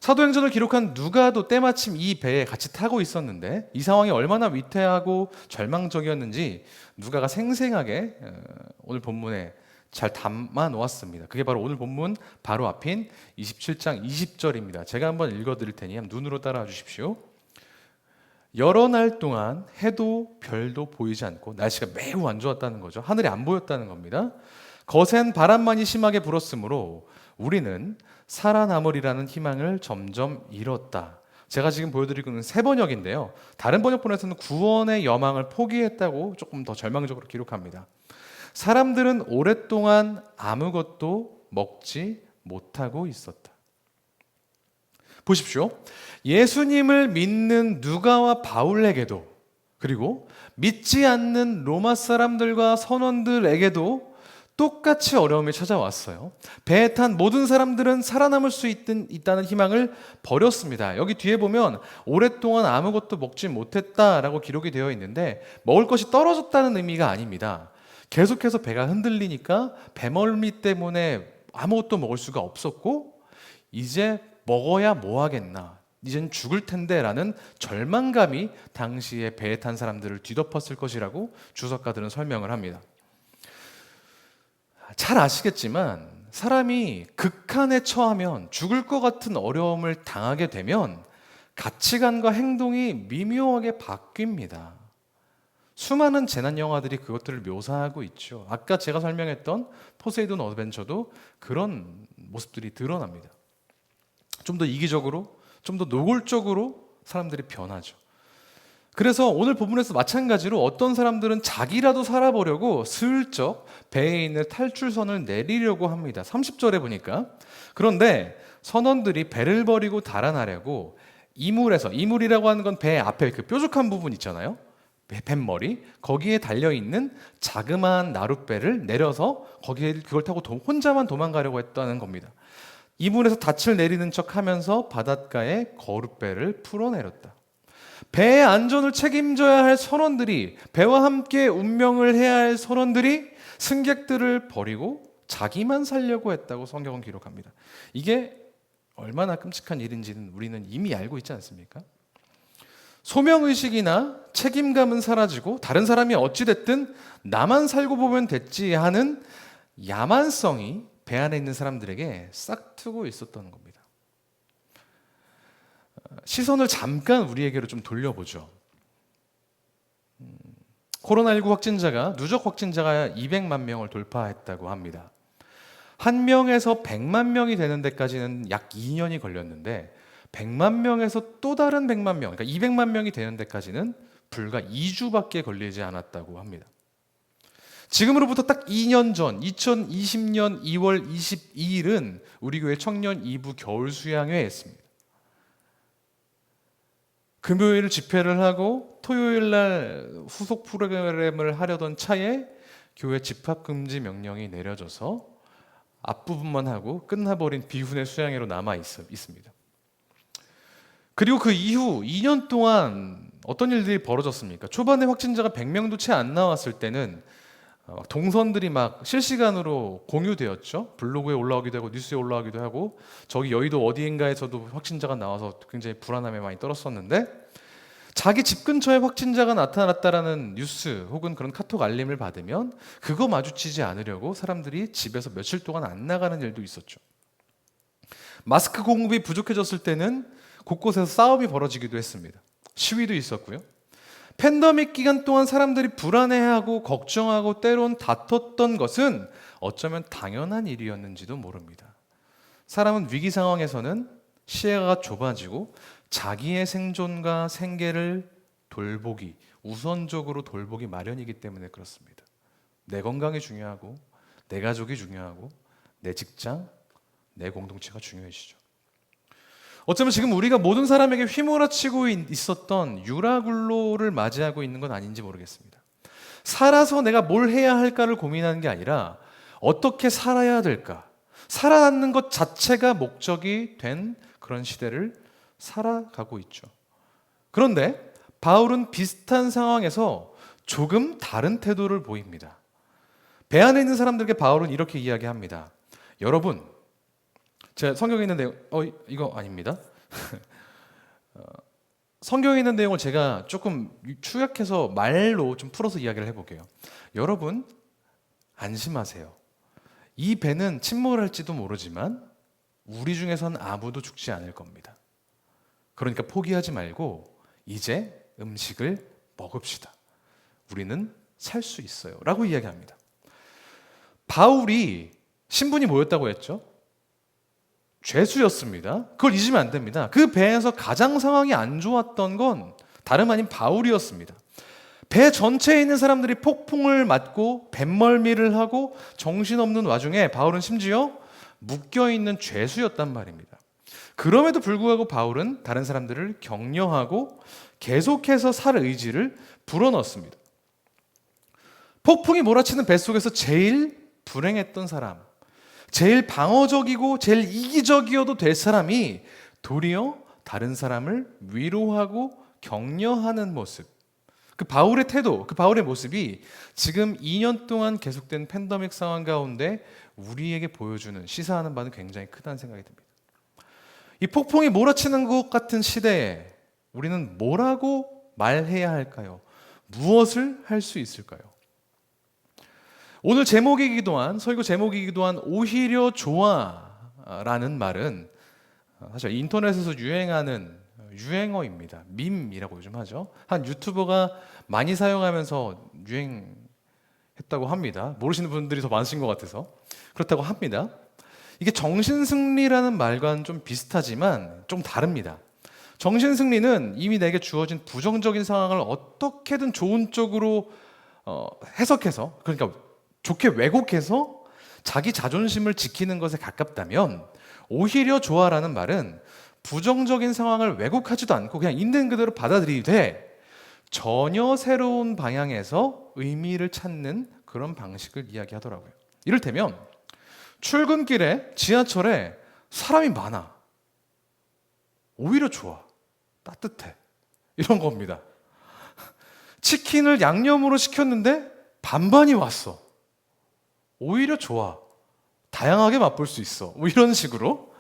사도행전을 기록한 누가도 때마침 이 배에 같이 타고 있었는데 이 상황이 얼마나 위태하고 절망적이었는지 누가가 생생하게 오늘 본문에 잘 담아 놓았습니다. 그게 바로 오늘 본문 바로 앞인 27장 20절입니다. 제가 한번 읽어드릴 테니 눈으로 따라와 주십시오. 여러 날 동안 해도 별도 보이지 않고 날씨가 매우 안 좋았다는 거죠. 하늘이 안 보였다는 겁니다. 거센 바람만이 심하게 불었으므로 우리는 살아남으리라는 희망을 점점 잃었다. 제가 지금 보여드리고 있는 새 번역인데요. 다른 번역본에서는 구원의 여망을 포기했다고 조금 더 절망적으로 기록합니다. 사람들은 오랫동안 아무것도 먹지 못하고 있었다. 보십시오. 예수님을 믿는 누가와 바울에게도 그리고 믿지 않는 로마 사람들과 선원들에게도 똑같이 어려움이 찾아왔어요. 배에 탄 모든 사람들은 살아남을 수 있다는 희망을 버렸습니다. 여기 뒤에 보면 오랫동안 아무것도 먹지 못했다라고 기록이 되어 있는데 먹을 것이 떨어졌다는 의미가 아닙니다. 계속해서 배가 흔들리니까 배멀미 때문에 아무것도 먹을 수가 없었고 이제 먹어야 뭐 하겠나, 이젠 죽을 텐데 라는 절망감이 당시에 배에 탄 사람들을 뒤덮었을 것이라고 주석가들은 설명을 합니다. 잘 아시겠지만 사람이 극한에 처하면 죽을 것 같은 어려움을 당하게 되면 가치관과 행동이 미묘하게 바뀝니다. 수많은 재난 영화들이 그것들을 묘사하고 있죠. 아까 제가 설명했던 포세이돈 어드벤처도 그런 모습들이 드러납니다. 좀 더 이기적으로, 좀 더 노골적으로 사람들이 변하죠. 그래서 오늘 본문에서 마찬가지로 어떤 사람들은 자기라도 살아보려고 슬쩍 배에 있는 탈출선을 내리려고 합니다. 30절에 보니까. 그런데 선원들이 배를 버리고 달아나려고 이물이라고 하는 건 배 앞에 그 뾰족한 부분 있잖아요. 뱃머리, 거기에 달려있는 자그마한 나룻배를 내려서 그걸 타고 혼자만 도망가려고 했다는 겁니다. 이물에서 닻을 내리는 척 하면서 바닷가에 거룻배를 풀어내렸다. 배의 안전을 책임져야 할 선원들이, 배와 함께 운명을 해야 할 선원들이 승객들을 버리고 자기만 살려고 했다고 성경은 기록합니다. 이게 얼마나 끔찍한 일인지는 우리는 이미 알고 있지 않습니까? 소명의식이나 책임감은 사라지고 다른 사람이 어찌됐든 나만 살고 보면 됐지 하는 야만성이 배 안에 있는 사람들에게 싹트고 있었던 겁니다. 시선을 잠깐 우리에게로 좀 돌려보죠. 코로나19 확진자가 누적 확진자가 200만 명을 돌파했다고 합니다. 1명에서 100만 명이 되는 데까지는 약 2년이 걸렸는데 100만 명에서 또 다른 100만 명, 그러니까 200만 명이 되는 데까지는 불과 2주밖에 걸리지 않았다고 합니다. 지금으로부터 딱 2년 전 2020년 2월 22일은 우리 교회 청년 2부 겨울 수양회에 했습니다. 금요일 집회를 하고 토요일 날 후속 프로그램을 하려던 차에 교회 집합금지 명령이 내려져서 앞부분만 하고 끝나버린 비훈의 수양회로 남아 있습니다. 그리고 그 이후 2년 동안 어떤 일들이 벌어졌습니까? 초반에 확진자가 100명도 채 안 나왔을 때는 동선들이 막 실시간으로 공유되었죠. 블로그에 올라오기도 하고 뉴스에 올라오기도 하고 저기 여의도 어디인가에서도 확진자가 나와서 굉장히 불안함에 많이 떨었었는데 자기 집 근처에 확진자가 나타났다라는 뉴스 혹은 그런 카톡 알림을 받으면 그거 마주치지 않으려고 사람들이 집에서 며칠 동안 안 나가는 일도 있었죠. 마스크 공급이 부족해졌을 때는 곳곳에서 싸움이 벌어지기도 했습니다. 시위도 있었고요. 팬데믹 기간 동안 사람들이 불안해하고 걱정하고 때론 다퉜던 것은 어쩌면 당연한 일이었는지도 모릅니다. 사람은 위기 상황에서는 시야가 좁아지고 자기의 생존과 생계를 돌보기, 우선적으로 돌보기 마련이기 때문에 그렇습니다. 내 건강이 중요하고 내 가족이 중요하고 내 직장, 내 공동체가 중요해지죠. 어쩌면 지금 우리가 모든 사람에게 휘몰아치고 있었던 유라굴로를 맞이하고 있는 건 아닌지 모르겠습니다. 살아서 내가 뭘 해야 할까를 고민하는 게 아니라 어떻게 살아야 될까? 살아남는 것 자체가 목적이 된 그런 시대를 살아가고 있죠. 그런데 바울은 비슷한 상황에서 조금 다른 태도를 보입니다. 배 안에 있는 사람들에게 바울은 이렇게 이야기합니다. 여러분, 제가 성경에 있는 내용, 이거 아닙니다. 성경에 있는 내용을 제가 조금 축약해서 말로 좀 풀어서 이야기를 해볼게요. 여러분, 안심하세요. 이 배는 침몰할지도 모르지만 우리 중에선 아무도 죽지 않을 겁니다. 그러니까 포기하지 말고 이제 음식을 먹읍시다. 우리는 살 수 있어요. 라고 이야기합니다. 바울이 신분이 뭐였다고 했죠? 죄수였습니다. 그걸 잊으면 안 됩니다. 그 배에서 가장 상황이 안 좋았던 건 다름 아닌 바울이었습니다. 배 전체에 있는 사람들이 폭풍을 맞고 뱃멀미를 하고 정신없는 와중에 바울은 심지어 묶여있는 죄수였단 말입니다. 그럼에도 불구하고 바울은 다른 사람들을 격려하고 계속해서 살 의지를 불어넣습니다. 폭풍이 몰아치는 뱃속에서 제일 불행했던 사람, 제일 방어적이고 제일 이기적이어도 될 사람이 도리어 다른 사람을 위로하고 격려하는 모습, 그 바울의 태도, 그 바울의 모습이 지금 2년 동안 계속된 팬데믹 상황 가운데 우리에게 보여주는, 시사하는 바는 굉장히 크다는 생각이 듭니다. 이 폭풍이 몰아치는 것 같은 시대에 우리는 뭐라고 말해야 할까요? 무엇을 할 수 있을까요? 오늘 제목이기도 한, 설교 제목이기도 한 오히려 좋아라는 말은 사실 인터넷에서 유행하는 유행어입니다. 밈이라고 요즘 하죠. 한 유튜버가 많이 사용하면서 유행했다고 합니다. 모르시는 분들이 더 많으신 것 같아서 그렇다고 합니다. 이게 정신승리라는 말과는 좀 비슷하지만 좀 다릅니다. 정신승리는 이미 내게 주어진 부정적인 상황을 어떻게든 좋은 쪽으로 해석해서, 그러니까 좋게 왜곡해서 자기 자존심을 지키는 것에 가깝다면, 오히려 좋아라는 말은 부정적인 상황을 왜곡하지도 않고 그냥 있는 그대로 받아들이되 전혀 새로운 방향에서 의미를 찾는 그런 방식을 이야기하더라고요. 이를테면 출근길에 지하철에 사람이 많아. 오히려 좋아. 따뜻해. 이런 겁니다. 치킨을 양념으로 시켰는데 반반이 왔어. 오히려 좋아. 다양하게 맛볼 수 있어. 뭐 이런 식으로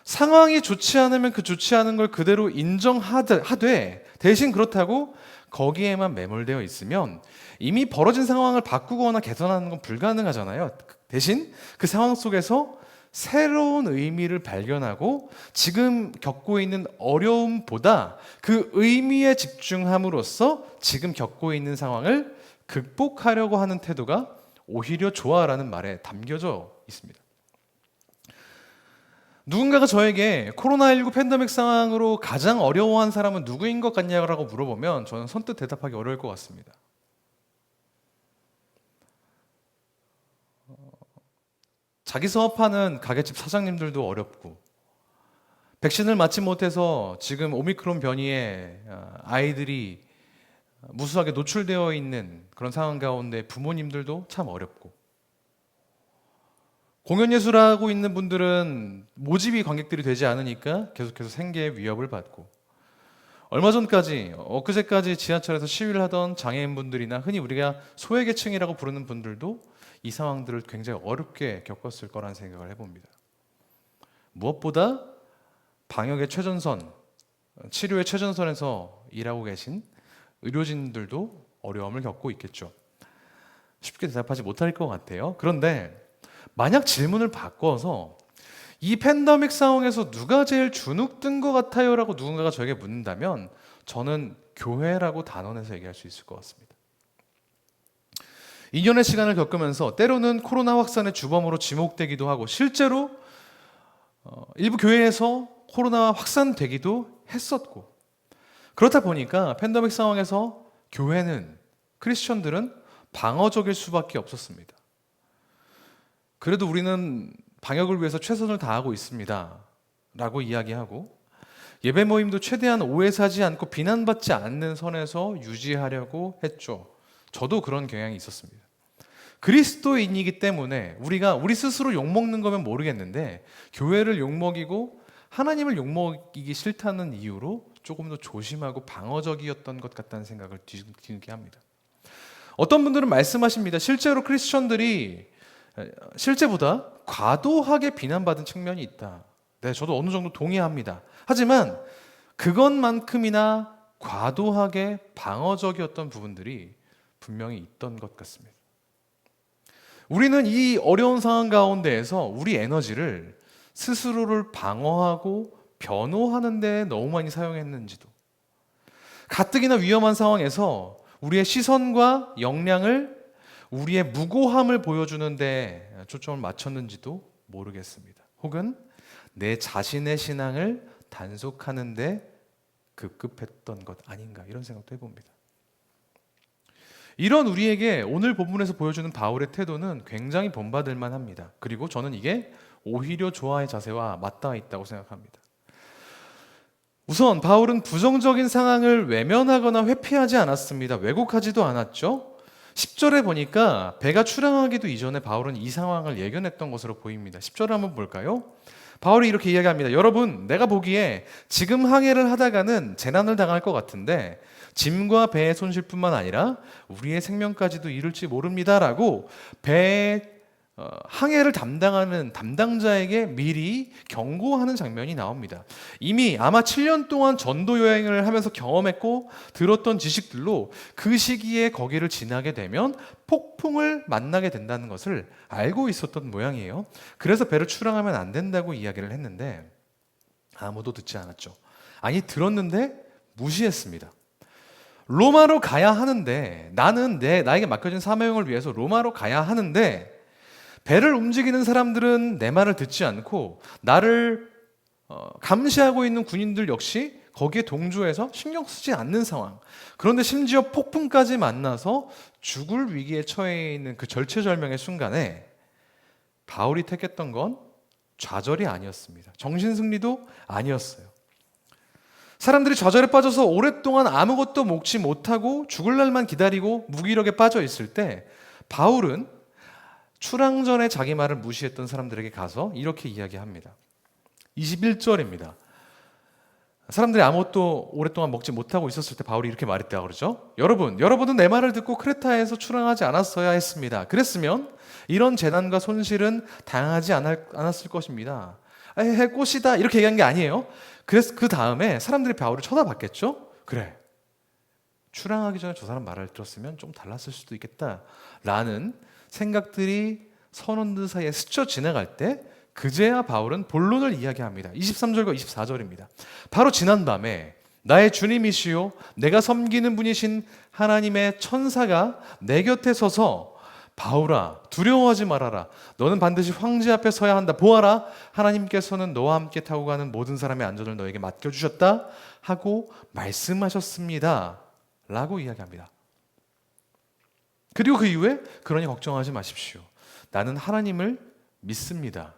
상황이 좋지 않으면 그 좋지 않은 걸 그대로 인정하되 대신 그렇다고 거기에만 매몰되어 있으면 이미 벌어진 상황을 바꾸거나 개선하는 건 불가능하잖아요. 대신 그 상황 속에서 새로운 의미를 발견하고 지금 겪고 있는 어려움보다 그 의미에 집중함으로써 지금 겪고 있는 상황을 극복하려고 하는 태도가 오히려 좋아라는 말에 담겨져 있습니다. 누군가가 저에게 코로나19 팬데믹 상황으로 가장 어려워한 사람은 누구인 것 같냐고 물어보면 저는 선뜻 대답하기 어려울 것 같습니다. 자기 사업하는 가게집 사장님들도 어렵고, 백신을 맞지 못해서 지금 오미크론 변이에 아이들이 무수하게 노출되어 있는 그런 상황 가운데 부모님들도 참 어렵고, 공연 예술하고 있는 분들은 모집이 관객들이 되지 않으니까 계속해서 생계의 위협을 받고, 얼마 전까지 엊그제까지 지하철에서 시위를 하던 장애인분들이나 흔히 우리가 소외계층이라고 부르는 분들도 이 상황들을 굉장히 어렵게 겪었을 거라는 생각을 해봅니다. 무엇보다 방역의 최전선, 치료의 최전선에서 일하고 계신 의료진들도 어려움을 겪고 있겠죠. 쉽게 대답하지 못할 것 같아요. 그런데 만약 질문을 바꿔서 이 팬데믹 상황에서 누가 제일 주눅든 것 같아요? 라고 누군가가 저에게 묻는다면 저는 교회라고 단언해서 얘기할 수 있을 것 같습니다. 2년의 시간을 겪으면서 때로는 코로나 확산의 주범으로 지목되기도 하고 실제로 일부 교회에서 코로나 확산되기도 했었고, 그렇다 보니까 팬데믹 상황에서 교회는, 크리스천들은 방어적일 수밖에 없었습니다. 그래도 우리는 방역을 위해서 최선을 다하고 있습니다 라고 이야기하고, 예배 모임도 최대한 오해 사지 않고 비난받지 않는 선에서 유지하려고 했죠. 저도 그런 경향이 있었습니다. 그리스도인이기 때문에 우리 스스로 욕먹는 거면 모르겠는데 교회를 욕먹이고 하나님을 욕먹이기 싫다는 이유로 조금 더 조심하고 방어적이었던 것 같다는 생각을 뒤늦게 합니다. 어떤 분들은 말씀하십니다. 실제로 크리스천들이 실제보다 과도하게 비난받은 측면이 있다. 네, 저도 어느 정도 동의합니다. 하지만 그것만큼이나 과도하게 방어적이었던 부분들이 분명히 있던 것 같습니다. 우리는 이 어려운 상황 가운데에서 우리 에너지를 스스로를 방어하고 변호하는 데 너무 많이 사용했는지도, 가뜩이나 위험한 상황에서 우리의 시선과 역량을, 우리의 무고함을 보여주는 데 초점을 맞췄는지도 모르겠습니다. 혹은 내 자신의 신앙을 단속하는 데 급급했던 것 아닌가, 이런 생각도 해봅니다. 이런 우리에게 오늘 본문에서 보여주는 바울의 태도는 굉장히 본받을 만합니다. 그리고 저는 이게 오히려 조화의 자세와 맞닿아 있다고 생각합니다. 우선 바울은 부정적인 상황을 외면하거나 회피하지 않았습니다. 왜곡하지도 않았죠. 10절에 보니까 배가 출항하기도 이전에 바울은 이 상황을 예견했던 것으로 보입니다. 10절을 한번 볼까요? 바울이 이렇게 이야기합니다. 여러분, 내가 보기에 지금 항해를 하다가는 재난을 당할 것 같은데 짐과 배의 손실뿐만 아니라 우리의 생명까지도 이룰지 모릅니다라고 배의 항해를 담당하는 담당자에게 미리 경고하는 장면이 나옵니다. 이미 아마 7년 동안 전도 여행을 하면서 경험했고 들었던 지식들로 그 시기에 거기를 지나게 되면 폭풍을 만나게 된다는 것을 알고 있었던 모양이에요. 그래서 배를 출항하면 안 된다고 이야기를 했는데 아무도 듣지 않았죠. 아니, 들었는데 무시했습니다. 로마로 가야 하는데, 나는 나에게 맡겨진 사명을 위해서 로마로 가야 하는데 배를 움직이는 사람들은 내 말을 듣지 않고 나를 감시하고 있는 군인들 역시 거기에 동조해서 신경 쓰지 않는 상황. 그런데 심지어 폭풍까지 만나서 죽을 위기에 처해 있는 그 절체절명의 순간에 바울이 택했던 건 좌절이 아니었습니다. 정신승리도 아니었어요. 사람들이 좌절에 빠져서 오랫동안 아무것도 먹지 못하고 죽을 날만 기다리고 무기력에 빠져 있을 때 바울은 출항 전에 자기 말을 무시했던 사람들에게 가서 이렇게 이야기합니다. 21절입니다. 사람들이 아무것도 오랫동안 먹지 못하고 있었을 때 바울이 이렇게 말했다고 그러죠. 여러분은 내 말을 듣고 크레타에서 출항하지 않았어야 했습니다. 그랬으면 이런 재난과 손실은 당하지 않았을 것입니다. 꽃이다 이렇게 얘기한 게 아니에요. 그래서 그 다음에 사람들이 바울을 쳐다봤겠죠. 그래, 출항하기 전에 저 사람 말을 들었으면 좀 달랐을 수도 있겠다라는 생각들이 선원들 사이에 스쳐 지나갈 때 그제야 바울은 본론을 이야기합니다. 23절과 24절입니다. 바로 지난밤에 나의 주님이시요 내가 섬기는 분이신 하나님의 천사가 내 곁에 서서 바울아 두려워하지 말아라. 너는 반드시 황제 앞에 서야 한다. 보아라, 하나님께서는 너와 함께 타고 가는 모든 사람의 안전을 너에게 맡겨주셨다 하고 말씀하셨습니다 라고 이야기합니다. 그리고 그 이후에 그러니 걱정하지 마십시오. 나는 하나님을 믿습니다.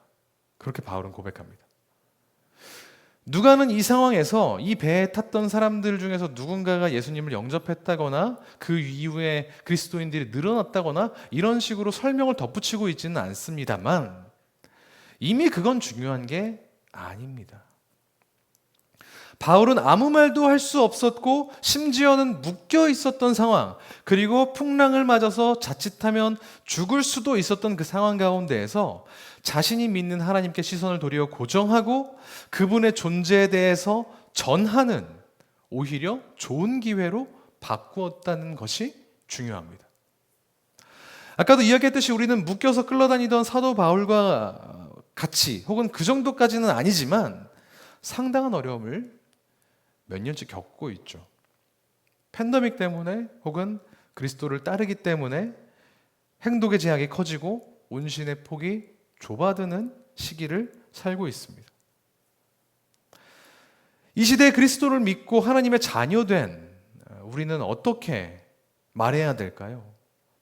그렇게 바울은 고백합니다. 누가는 이 상황에서 이 배에 탔던 사람들 중에서 누군가가 예수님을 영접했다거나 그 이후에 그리스도인들이 늘어났다거나 이런 식으로 설명을 덧붙이고 있지는 않습니다만 이미 그건 중요한 게 아닙니다. 바울은 아무 말도 할 수 없었고 심지어는 묶여 있었던 상황, 그리고 풍랑을 맞아서 자칫하면 죽을 수도 있었던 그 상황 가운데에서 자신이 믿는 하나님께 시선을 도리어 고정하고 그분의 존재에 대해서 전하는 오히려 좋은 기회로 바꾸었다는 것이 중요합니다. 아까도 이야기했듯이 우리는 묶여서 끌려다니던 사도 바울과 같이 혹은 그 정도까지는 아니지만 상당한 어려움을 몇 년째 겪고 있죠. 팬데믹 때문에 혹은 그리스도를 따르기 때문에 행동의 제약이 커지고 운신의 폭이 좁아드는 시기를 살고 있습니다. 이 시대에 그리스도를 믿고 하나님의 자녀된 우리는 어떻게 말해야 될까요?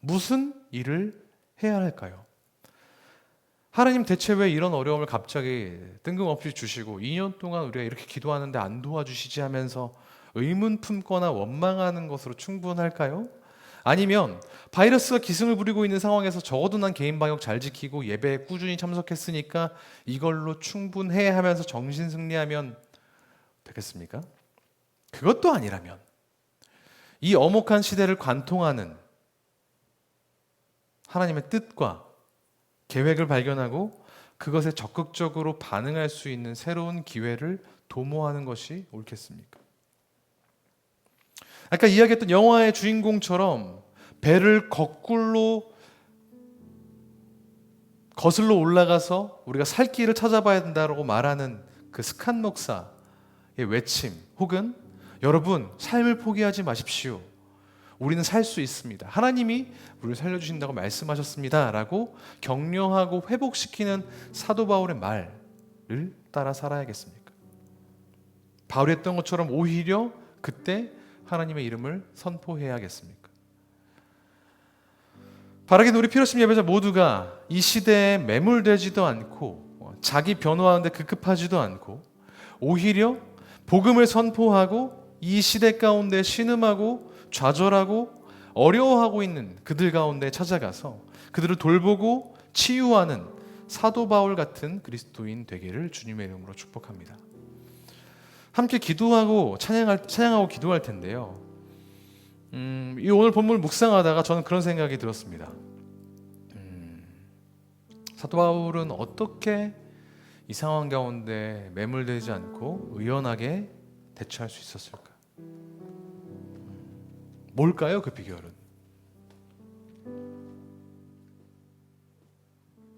무슨 일을 해야 할까요? 하나님 대체 왜 이런 어려움을 갑자기 뜬금없이 주시고 2년 동안 우리가 이렇게 기도하는데 안 도와주시지 하면서 의문 품거나 원망하는 것으로 충분할까요? 아니면 바이러스가 기승을 부리고 있는 상황에서 적어도 난 개인 방역 잘 지키고 예배에 꾸준히 참석했으니까 이걸로 충분해 하면서 정신 승리하면 되겠습니까? 그것도 아니라면 이 엄혹한 시대를 관통하는 하나님의 뜻과 계획을 발견하고 그것에 적극적으로 반응할 수 있는 새로운 기회를 도모하는 것이 옳겠습니까? 아까 이야기했던 영화의 주인공처럼 배를 거꾸로 거슬러 올라가서 우리가 살 길을 찾아봐야 된다고 말하는 그 스칸 목사의 외침 혹은 여러분 삶을 포기하지 마십시오. 우리는 살 수 있습니다. 하나님이 우리를 살려주신다고 말씀하셨습니다. 라고 격려하고 회복시키는 사도 바울의 말을 따라 살아야겠습니까? 바울이 했던 것처럼 오히려 그때 하나님의 이름을 선포해야겠습니까? 바라긴 우리 피러심 예배자 모두가 이 시대에 매몰되지도 않고 자기 변호하는데 급급하지도 않고 오히려 복음을 선포하고 이 시대 가운데 신음하고 좌절하고 어려워하고 있는 그들 가운데 찾아가서 그들을 돌보고 치유하는 사도 바울 같은 그리스도인 되기를 주님의 이름으로 축복합니다. 함께 기도하고 찬양하고 기도할 텐데요. 이 오늘 본문을 묵상하다가 저는 그런 생각이 들었습니다. 사도 바울은 어떻게 이 상황 가운데 매몰되지 않고 의연하게 대처할 수 있었을까? 뭘까요, 그 비결은?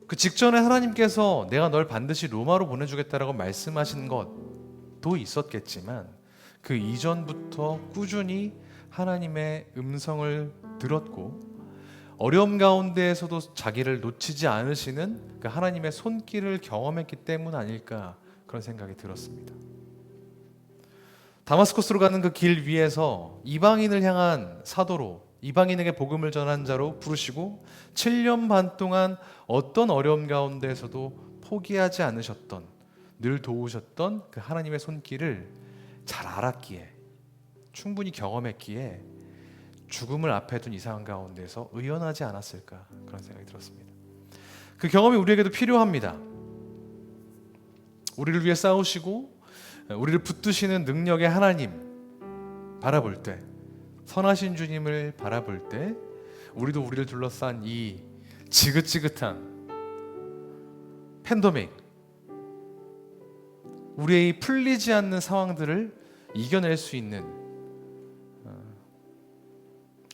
그 직전에 하나님께서 내가 널 반드시 로마로 보내주겠다라고 말씀하신 것도 있었겠지만 그 이전부터 꾸준히 하나님의 음성을 들었고 어려움 가운데에서도 자기를 놓치지 않으시는 그 하나님의 손길을 경험했기 때문 아닐까 그런 생각이 들었습니다. 다마스커스로 가는 그 길 위에서 이방인을 향한 사도로 이방인에게 복음을 전한 자로 부르시고 7년 반 동안 어떤 어려움 가운데에서도 포기하지 않으셨던 늘 도우셨던 그 하나님의 손길을 잘 알았기에 충분히 경험했기에 죽음을 앞에 둔 이 상황 가운데서 의연하지 않았을까 그런 생각이 들었습니다. 그 경험이 우리에게도 필요합니다. 우리를 위해 싸우시고 우리를 붙드시는 능력의 하나님 바라볼 때 선하신 주님을 바라볼 때 우리도 우리를 둘러싼 이 지긋지긋한 팬데믹 우리의 풀리지 않는 상황들을 이겨낼 수 있는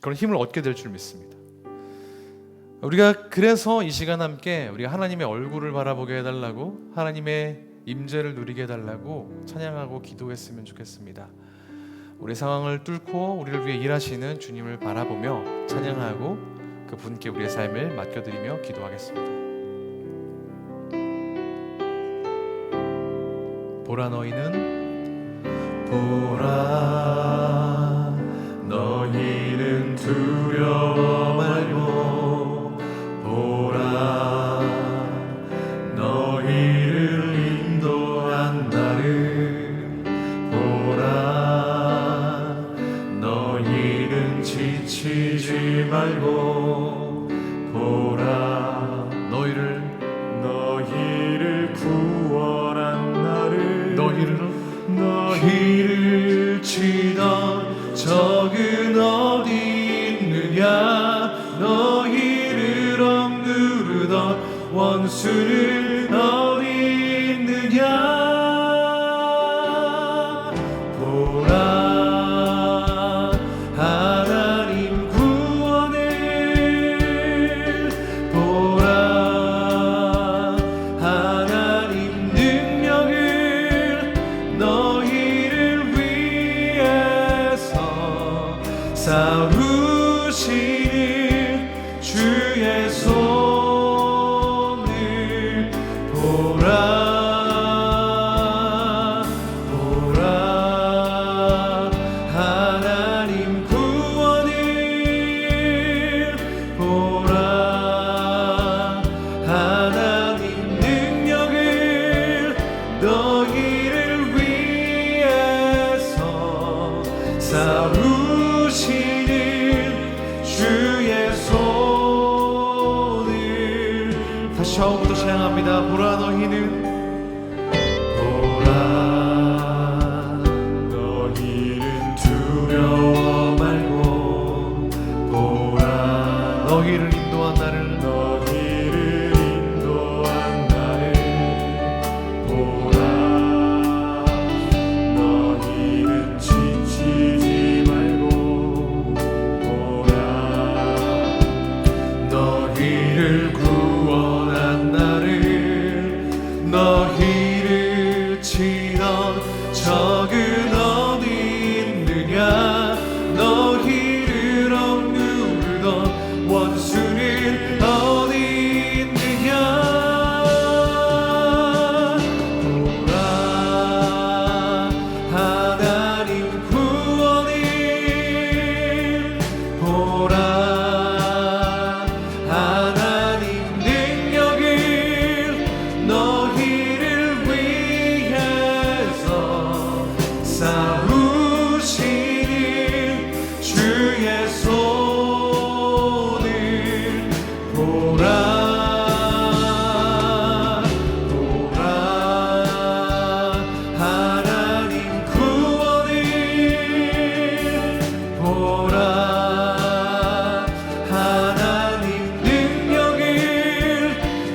그런 힘을 얻게 될 줄 믿습니다. 우리가 그래서 이 시간 함께 우리가 하나님의 얼굴을 바라보게 해달라고 하나님의 임재를 누리게 해달라고 찬양하고 기도했으면 좋겠습니다. 우리 상황을 뚫고 우리를 위해 일하시는 주님을 바라보며 찬양하고 그 분께 우리의 삶을 맡겨드리며 기도하겠습니다. 보라 너희는 두려워 말고 보라 너희를 인도한 나를 보라 너희는 지치지 말고 보라 너희를 구원한 나를 너희를 치던 적은 어디 있느냐 너희를 억누르던 원수는 어디 있느냐 싸우시는 주의 손을 보라 하나님 구원을 보라 하나님 능력을 너희를 위해서 싸우시는 주의 손을 다시 처음부터 찬양합니다. 보라 너희는 두려워 말고 보라 너희를 인도한 나를 보라 너희는 지치지 말고 보라 너희를 구원한 나를 너희를 치던 적은 너희를 억누르던 원수는 어디 있느냐 보라 하나님 구원을 보라 하나님 능력을 너희를 위해서 싸우시는 주의 손을 보라 하나님 구원을 보라 하나님 능력을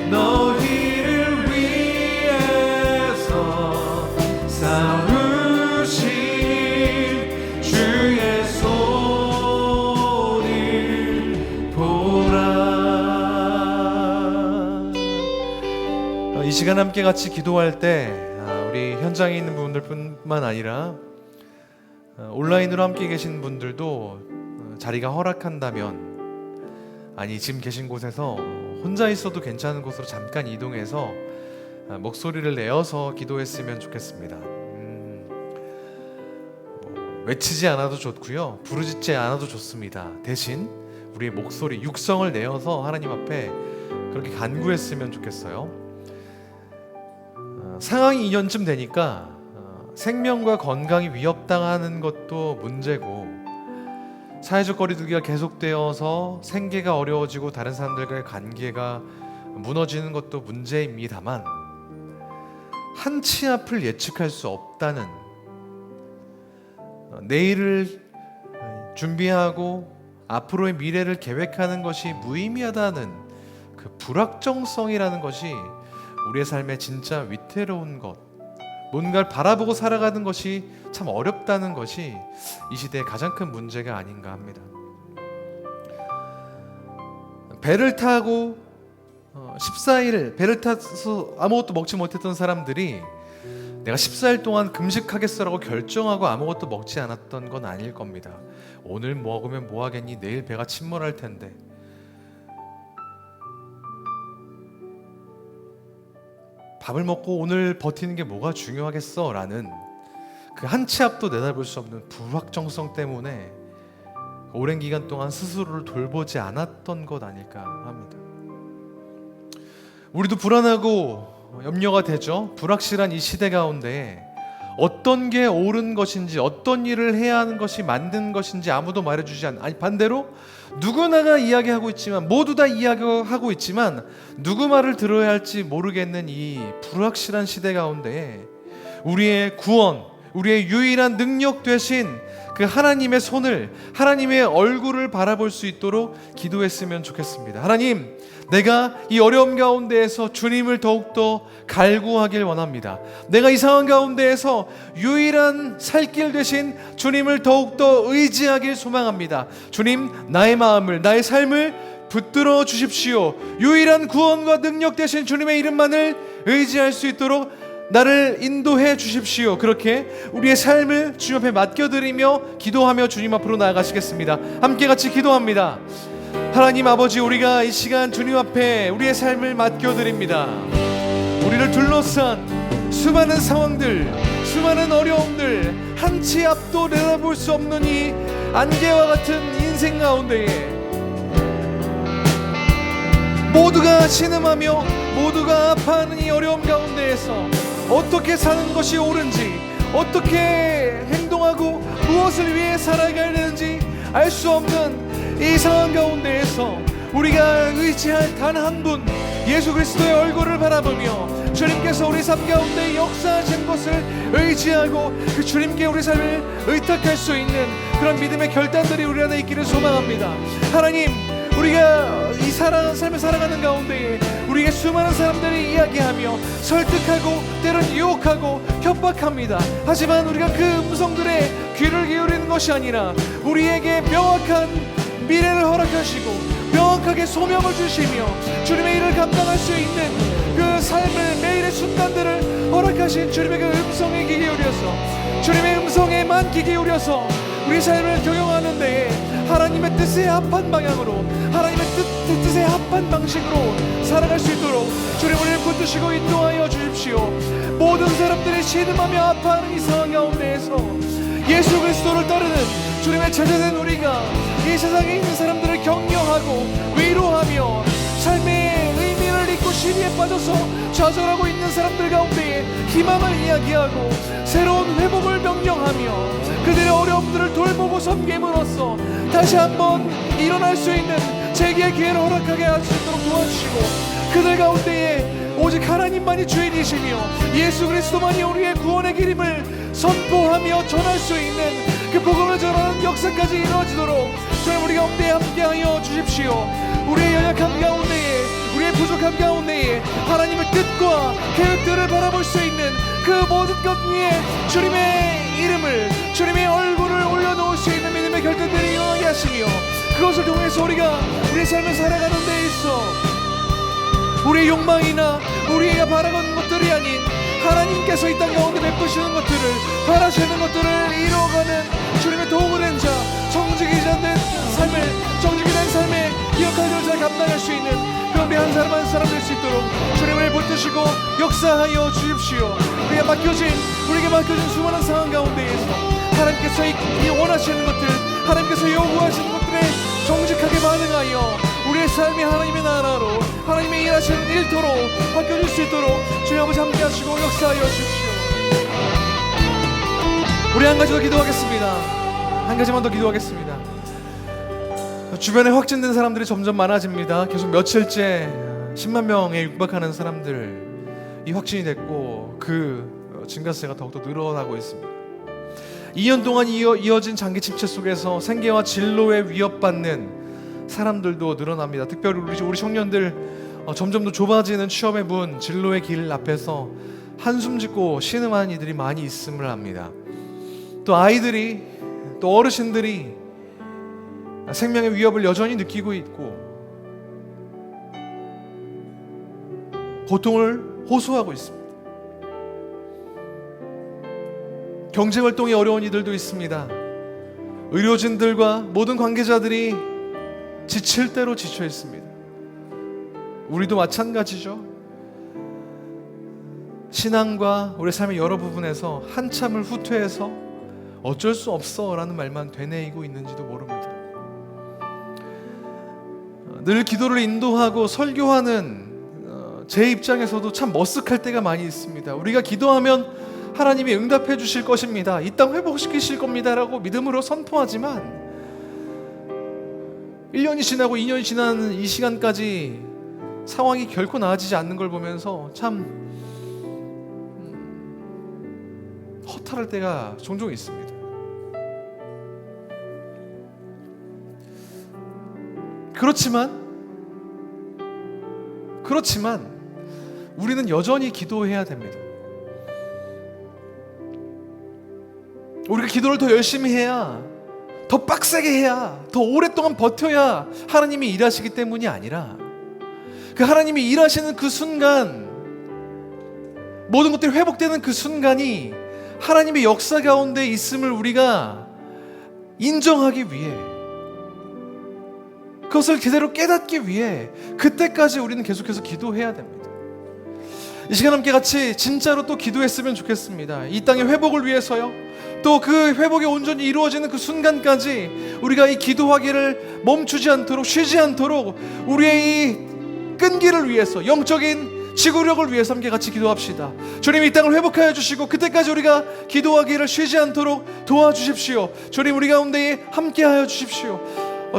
너희를 위해서 싸우시는 주의 손을 보라. 이 시간 함께 같이 기도할 때 우리 현장에 있는 분들뿐만 아니라 온라인으로 함께 계신 분들도 자리가 허락한다면 아니 지금 계신 곳에서 혼자 있어도 괜찮은 곳으로 잠깐 이동해서 목소리를 내어서 기도했으면 좋겠습니다. 외치지 않아도 좋고요, 부르짖지 않아도 좋습니다. 대신 우리의 목소리, 육성을 내어서 하나님 앞에 그렇게 간구했으면 좋겠어요. 상황이 이년쯤 되니까 생명과 건강이 위협당하는 것도 문제고 사회적 거리두기가 계속되어서 생계가 어려워지고 다른 사람들과의 관계가 무너지는 것도 문제입니다만 한 치 앞을 예측할 수 없다는, 내일을 준비하고 앞으로의 미래를 계획하는 것이 무의미하다는 그 불확정성이라는 것이 우리의 삶에 진짜 위태로운 것, 뭔가를 바라보고 살아가는 것이 참 어렵다는 것이 이 시대의 가장 큰 문제가 아닌가 합니다. 배를 타고 14일 배를 타서 아무것도 먹지 못했던 사람들이 내가 14일 동안 금식하겠어라고 결정하고 아무것도 먹지 않았던 건 아닐 겁니다. 오늘 먹으면 뭐 하겠니? 내일 배가 침몰할 텐데. 밥을 먹고 오늘 버티는 게 뭐가 중요하겠어? 라는 그 한 치 앞도 내다볼 수 없는 불확정성 때문에 오랜 기간 동안 스스로를 돌보지 않았던 것 아닐까 합니다. 우리도 불안하고 염려가 되죠. 불확실한 이 시대 가운데 어떤 게 옳은 것인지, 어떤 일을 해야 하는 것이 맞는 것인지 아무도 말해주지 않는, 아니 반대로 누구나가 이야기하고 있지만, 모두 다 이야기하고 있지만 누구 말을 들어야 할지 모르겠는 이 불확실한 시대 가운데 우리의 구원, 우리의 유일한 능력 되신 그 하나님의 손을, 하나님의 얼굴을 바라볼 수 있도록 기도했으면 좋겠습니다. 하나님, 내가 이 어려움 가운데에서 주님을 더욱더 갈구하길 원합니다. 내가 이 상황 가운데에서 유일한 살 길 되신 주님을 더욱더 의지하길 소망합니다. 주님, 나의 마음을, 나의 삶을 붙들어 주십시오. 유일한 구원과 능력 되신 주님의 이름만을 의지할 수 있도록 나를 인도해 주십시오. 그렇게 우리의 삶을 주님 앞에 맡겨드리며 기도하며 주님 앞으로 나아가시겠습니다. 함께 같이 기도합니다. 하나님 아버지, 우리가 이 시간 주님 앞에 우리의 삶을 맡겨드립니다. 우리를 둘러싼 수많은 상황들, 수많은 어려움들, 한치 앞도 내다볼 수 없는 이 안개와 같은 인생 가운데에 모두가 신음하며 모두가 아파하는 이 어려움 가운데에서 어떻게 사는 것이 옳은지, 어떻게 행동하고 무엇을 위해 살아가야 되는지 알 수 없는 이 상황 가운데에서 우리가 의지할 단 한 분, 예수 그리스도의 얼굴을 바라보며 주님께서 우리 삶 가운데 역사하신 것을 의지하고 그 주님께 우리 삶을 의탁할 수 있는 그런 믿음의 결단들이 우리 안에 있기를 소망합니다. 하나님, 우리가 이 삶을 살아가는 가운데에 우리에게 수많은 사람들이 이야기하며 설득하고 때론 유혹하고 협박합니다. 하지만 우리가 그 음성들에 귀를 기울이는 것이 아니라 우리에게 명확한 미래를 허락하시고 명확하게 소명을 주시며 주님의 일을 감당할 수 있는 그 삶을, 매일의 순간들을 허락하신 주님의 그 음성에 귀 기울여서, 주님의 음성에만 귀 기울여서 우리 삶을 경영하는데 하나님의 뜻에 합한 방향으로, 하나님의 뜻에 합한 방식으로 살아갈 수 있도록 주님 우리를 붙드시고 인도하여 주십시오. 모든 사람들이 신음하며 아파하는 이 상황 가운데에서 예수 그리스도를 따르는 주님의 제자된 우리가 이 세상에 있는 사람들을 격려하고 위로하며 삶의 의미를 잊고 시리에 빠져서 좌절하고 있는 사람들 가운데에 희망을 이야기하고 새로운 회복을 명령하며 그들의 어려움들을 돌보고 섬김으로써 다시 한번 일어날 수 있는 재기의 기회를 허락하게 할 수 있도록 도와주시고, 그들 가운데에 오직 하나님만이 주인이시며 예수 그리스도만이 우리의 구원의 길임을 선포하며 전할 수 있는 그 복음을 전하는 역사까지 이루어지도록 주님 우리 가운데 함께하여 주십시오. 우리의 연약함 가운데에, 우리의 부족함 가운데에 하나님의 뜻과 계획들을 바라볼 수 있는 그 모든 것 위에 주님의 이름을, 주님의 얼굴을 올려놓을 수 있는 믿음의 결단들이 일어나게 하시며, 그것을 통해서 우리가 우리의 삶을 살아가는 데 있어 우리의 욕망이나 우리가 바라는 것들이 아닌 하나님께서 이 땅 가운데 베푸시는 것들을, 바라시는 것들을 이루어가는 주님의 도구된 자, 정직이 된 삶의 기억할 자 감당할 수 있는 그런 우리 한 사람 한 사람 될 수 있도록 주님을 붙드시고 역사하여 주십시오. 우리에게 맡겨진 수많은 상황 가운데에서 하나님께서 이 원하시는 것들, 하나님께서 요구하시는 것들에 정직하게 반응하여 우리의 삶이 하나님의 나라로, 하나님의 일하시는 일터로 바뀌어질 수 있도록 주님 아버지 함께 하시고 역사하여 주십시오. 우리 한 가지 더 기도하겠습니다. 한 가지만 더 기도하겠습니다. 주변에 확진된 사람들이 점점 많아집니다. 계속 며칠째 10만 명에 육박하는 사람들이 확진이 됐고 그 증가세가 더욱더 늘어나고 있습니다. 2년 동안 이어진 장기 침체 속에서 생계와 진로에 위협받는 사람들도 늘어납니다. 특별히 우리 청년들 점점 더 좁아지는 취업의 문, 진로의 길 앞에서 한숨 짓고 신음하는 이들이 많이 있음을 압니다. 또 아이들이, 또 어르신들이 생명의 위협을 여전히 느끼고 있고 고통을 호소하고 있습니다. 경제활동이 어려운 이들도 있습니다. 의료진들과 모든 관계자들이 지칠 대로 지쳐 있습니다. 우리도 마찬가지죠. 신앙과 우리 삶의 여러 부분에서 한참을 후퇴해서 어쩔 수 없어 라는 말만 되뇌이고 있는지도 모릅니다. 늘 기도를 인도하고 설교하는 제 입장에서도 참 머쓱할 때가 많이 있습니다. 우리가 기도하면 하나님이 응답해 주실 것입니다, 이 땅 회복시키실 겁니다 라고 믿음으로 선포하지만 1년이 지나고 2년이 지난 이 시간까지 상황이 결코 나아지지 않는 걸 보면서 참 허탈할 때가 종종 있습니다. 그렇지만 우리는 여전히 기도해야 됩니다. 우리가 기도를 더 열심히 해야, 더 빡세게 해야, 더 오랫동안 버텨야 하나님이 일하시기 때문이 아니라 그 하나님이 일하시는 그 순간 모든 것들이 회복되는 그 순간이 하나님의 역사 가운데 있음을 우리가 인정하기 위해, 그것을 제대로 깨닫기 위해 그때까지 우리는 계속해서 기도해야 됩니다. 이 시간 함께 같이 진짜로 또 기도했으면 좋겠습니다. 이 땅의 회복을 위해서요, 또 그 회복이 온전히 이루어지는 그 순간까지 우리가 이 기도하기를 멈추지 않도록, 쉬지 않도록 우리의 이 끈기를 위해서, 영적인 지구력을 위해서 함께 같이 기도합시다. 주님, 이 땅을 회복하여 주시고 그때까지 우리가 기도하기를 쉬지 않도록 도와주십시오. 주님, 우리 가운데 함께하여 주십시오.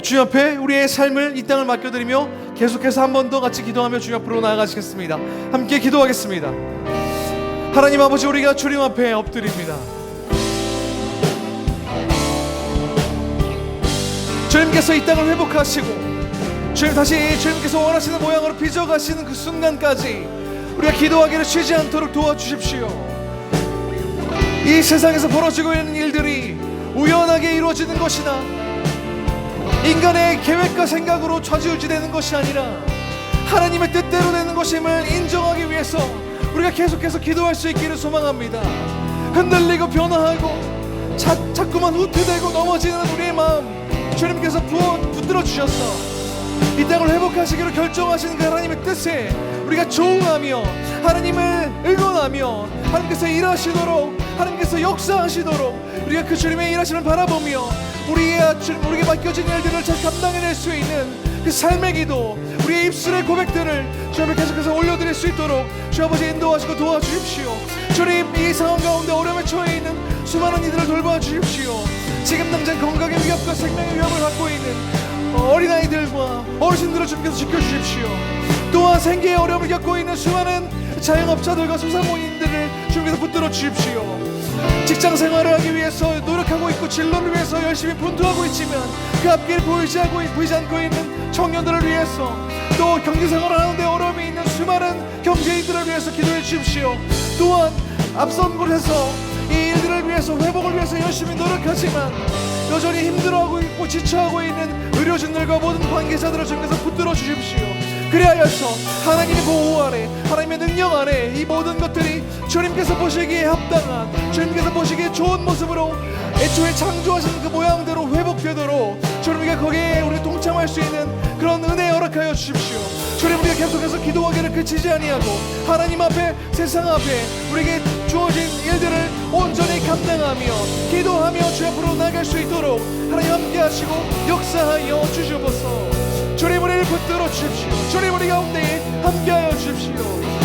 주님 앞에 우리의 삶을, 이 땅을 맡겨드리며 계속해서 한 번 더 같이 기도하며 주님 앞으로 나아가시겠습니다. 함께 기도하겠습니다. 하나님 아버지, 우리가 주님 앞에 엎드립니다. 주님께서 이 땅을 회복하시고 주님, 다시 주님께서 원하시는 모양으로 빚어가시는 그 순간까지 우리가 기도하기를 쉬지 않도록 도와주십시오. 이 세상에서 벌어지고 있는 일들이 우연하게 이루어지는 것이나 인간의 계획과 생각으로 좌지우지되는 것이 아니라 하나님의 뜻대로 되는 것임을 인정하기 위해서 우리가 계속해서 기도할 수 있기를 소망합니다. 흔들리고 변화하고 자꾸만 후퇴되고 넘어지는 우리의 마음 주님께서 붙들어 주셔서 이 땅을 회복하시기로 결정하신 그 하나님의 뜻에 우리가 조응하며 하나님을 응원하며 하나님께서 일하시도록, 하나님께서 역사하시도록 우리가 그 주님의 일하심을 바라보며 우리에게 맡겨진 일들을 잘 감당해낼 수 있는 그 삶의 기도, 우리의 입술의 고백들을 주님께 계속해서 올려드릴 수 있도록 주 아버지 인도하시고 도와주십시오. 주님, 이 상황 가운데 어려움에 처해 있는 수많은 이들을 돌봐 주십시오. 지금 당장 건강의 위협과 생명의 위협을 갖고 있는 어린아이들과 어르신들을 주님께서 지켜주십시오. 또한 생계의 어려움을 겪고 있는 수많은 자영업자들과 소상공인들을 주님께서 붙들어 주십시오. 직장 생활을 하기 위해서 노력하고 있고 진로를 위해서 열심히 분투하고 있지만 그 앞길을 보이지 않고 있는 청년들을 위해서, 또 경제생활을 하는데 어려움이 있는 수많은 경제인들을 위해서 기도해 주십시오. 또한 앞선 곳에서 이 일들을 위해서, 회복을 위해서 열심히 노력하지만 여전히 힘들어하고 있고 지쳐하고 있는 의료진들과 모든 관계자들을 주님께서 붙들어 주십시오. 그리하여서 하나님의 보호 아래, 하나님의 능력 아래 이 모든 것들이 주님께서 보시기에 합당한, 주님께서 보시기에 좋은 모습으로 애초에 창조하신 그 모양대로 회복되도록 주님께 거기에 우리 동참할 수 있는 그런 은혜 허락하여 주십시오. 주님, 우리가 계속해서 기도하기를 그치지 아니하고 하나님 앞에, 세상 앞에 우리에게 주어진 일들을 온전히 감당하며 기도하며 주 앞으로 나갈 수 있도록 하나님 함께 하시고 역사하여 주시옵소서. 주님, 우리를 붙들어 주십시오. 주님, 우리 가운데 함께하여 주십시오.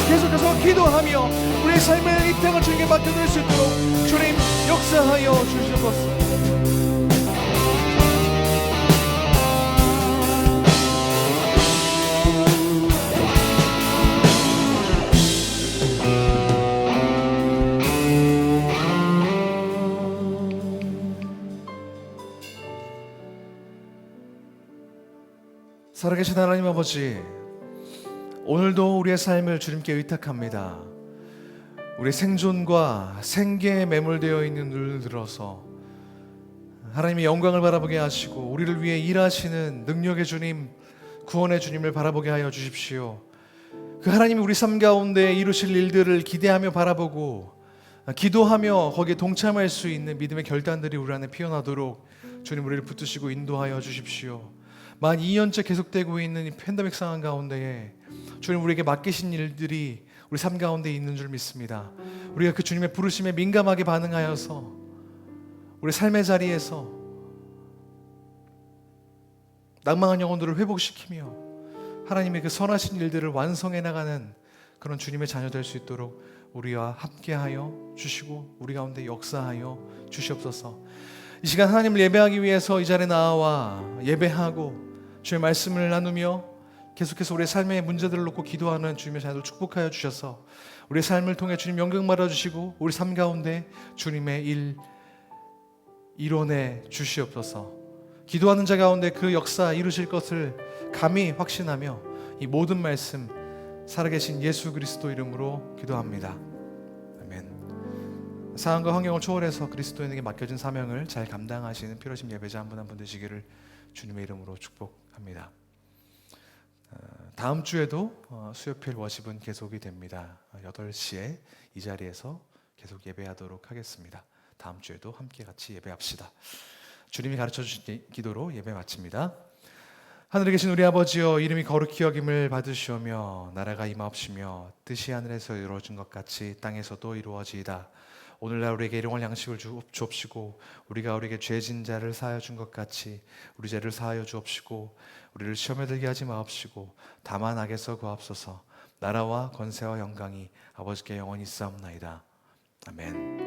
계속해서 기도하며 우리의 삶의 이 땅을 주님께 맡겨드릴 수 있도록 주님 역사하여 주시옵소서. 살아계신 하나님 아버지, 오늘도 우리의 삶을 주님께 의탁합니다. 우리의 생존과 생계에 매몰되어 있는 눈을 들어서 하나님의 영광을 바라보게 하시고 우리를 위해 일하시는 능력의 주님, 구원의 주님을 바라보게 하여 주십시오. 그 하나님이 우리 삶 가운데 이루실 일들을 기대하며 바라보고 기도하며 거기에 동참할 수 있는 믿음의 결단들이 우리 안에 피어나도록 주님, 우리를 붙드시고 인도하여 주십시오. 만 2년째 계속되고 있는 이 팬데믹 상황 가운데에 주님, 우리에게 맡기신 일들이 우리 삶 가운데 있는 줄 믿습니다. 우리가 그 주님의 부르심에 민감하게 반응하여서 우리 삶의 자리에서 낭망한 영혼들을 회복시키며 하나님의 그 선하신 일들을 완성해 나가는 그런 주님의 자녀 될 수 있도록 우리와 함께하여 주시고 우리 가운데 역사하여 주시옵소서. 이 시간 하나님을 예배하기 위해서 이 자리에 나와 예배하고 주의 말씀을 나누며 계속해서 우리의 삶의 문제들을 놓고 기도하는 주님의 자녀들 축복하여 주셔서 우리의 삶을 통해 주님 영광 받아주시고 우리 삶 가운데 주님의 일 이뤄내 주시옵소서. 기도하는 자 가운데 그 역사 이루실 것을 감히 확신하며 이 모든 말씀 살아계신 예수 그리스도 이름으로 기도합니다. 아멘. 상황과 환경을 초월해서 그리스도인에게 맡겨진 사명을 잘 감당하시는 필요하신 예배자 한 분 한 분 되시기를 주님의 이름으로 축복합니다. 다음 주에도 수요필 워십은 계속이 됩니다. 8시에 이 자리에서 계속 예배하도록 하겠습니다. 다음 주에도 함께 같이 예배합시다. 주님이 가르쳐 주신 기도로 예배 마칩니다. 하늘에 계신 우리 아버지여, 이름이 거룩히 여김을 받으시오며 나라가 임하옵시며 뜻이 하늘에서 이루어진 것 같이 땅에서도 이루어지이다. 오늘날 우리에게 일용할 양식을 주옵시고 우리가 우리에게 죄진 자를 사하여 준 것 같이 우리 죄를 사하여 주옵시고 우리를 시험에 들게 하지 마옵시고 다만 악에서 구하옵소서. 나라와 권세와 영광이 아버지께 영원히 있사옵나이다. 아멘.